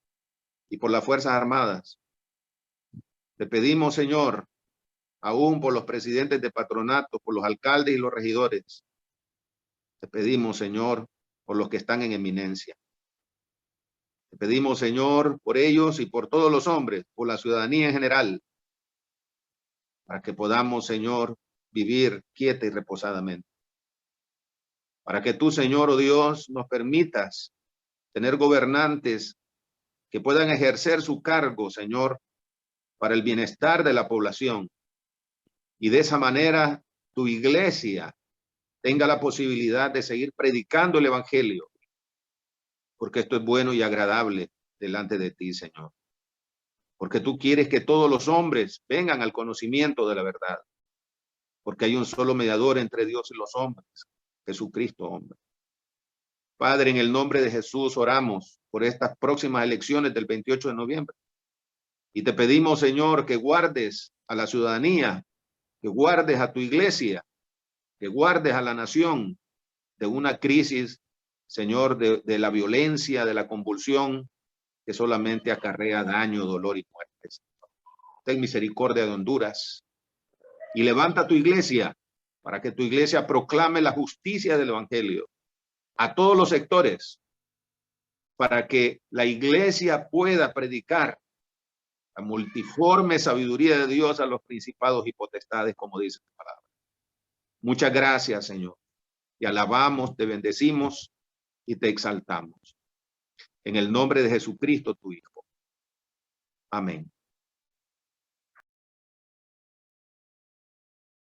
y por las Fuerzas Armadas. Te pedimos, Señor, aún por los presidentes de patronato, por los alcaldes y los regidores. Te pedimos, Señor, por los que están en eminencia. Te pedimos, Señor, por ellos y por todos los hombres, por la ciudadanía en general, para que podamos, Señor, vivir quieta y reposadamente. Para que tú, Señor, oh Dios, nos permitas tener gobernantes que puedan ejercer su cargo, Señor, para el bienestar de la población. Y de esa manera, tu iglesia tenga la posibilidad de seguir predicando el evangelio, porque esto es bueno y agradable delante de ti, Señor. Porque tú quieres que todos los hombres vengan al conocimiento de la verdad, porque hay un solo mediador entre Dios y los hombres, Jesucristo, hombre. Padre, en el nombre de Jesús oramos por estas próximas elecciones del 28 de noviembre. Y te pedimos, Señor, que guardes a la ciudadanía, que guardes a tu iglesia, que guardes a la nación de una crisis, Señor, de la violencia, de la convulsión, que solamente acarrea daño, dolor y muerte. Ten misericordia de Honduras y levanta tu iglesia para que tu iglesia proclame la justicia del evangelio a todos los sectores, para que la iglesia pueda predicar la multiforme sabiduría de Dios a los principados y potestades, como dice la palabra. Muchas gracias, Señor. Te alabamos, te bendecimos y te exaltamos. En el nombre de Jesucristo, tu Hijo. Amén.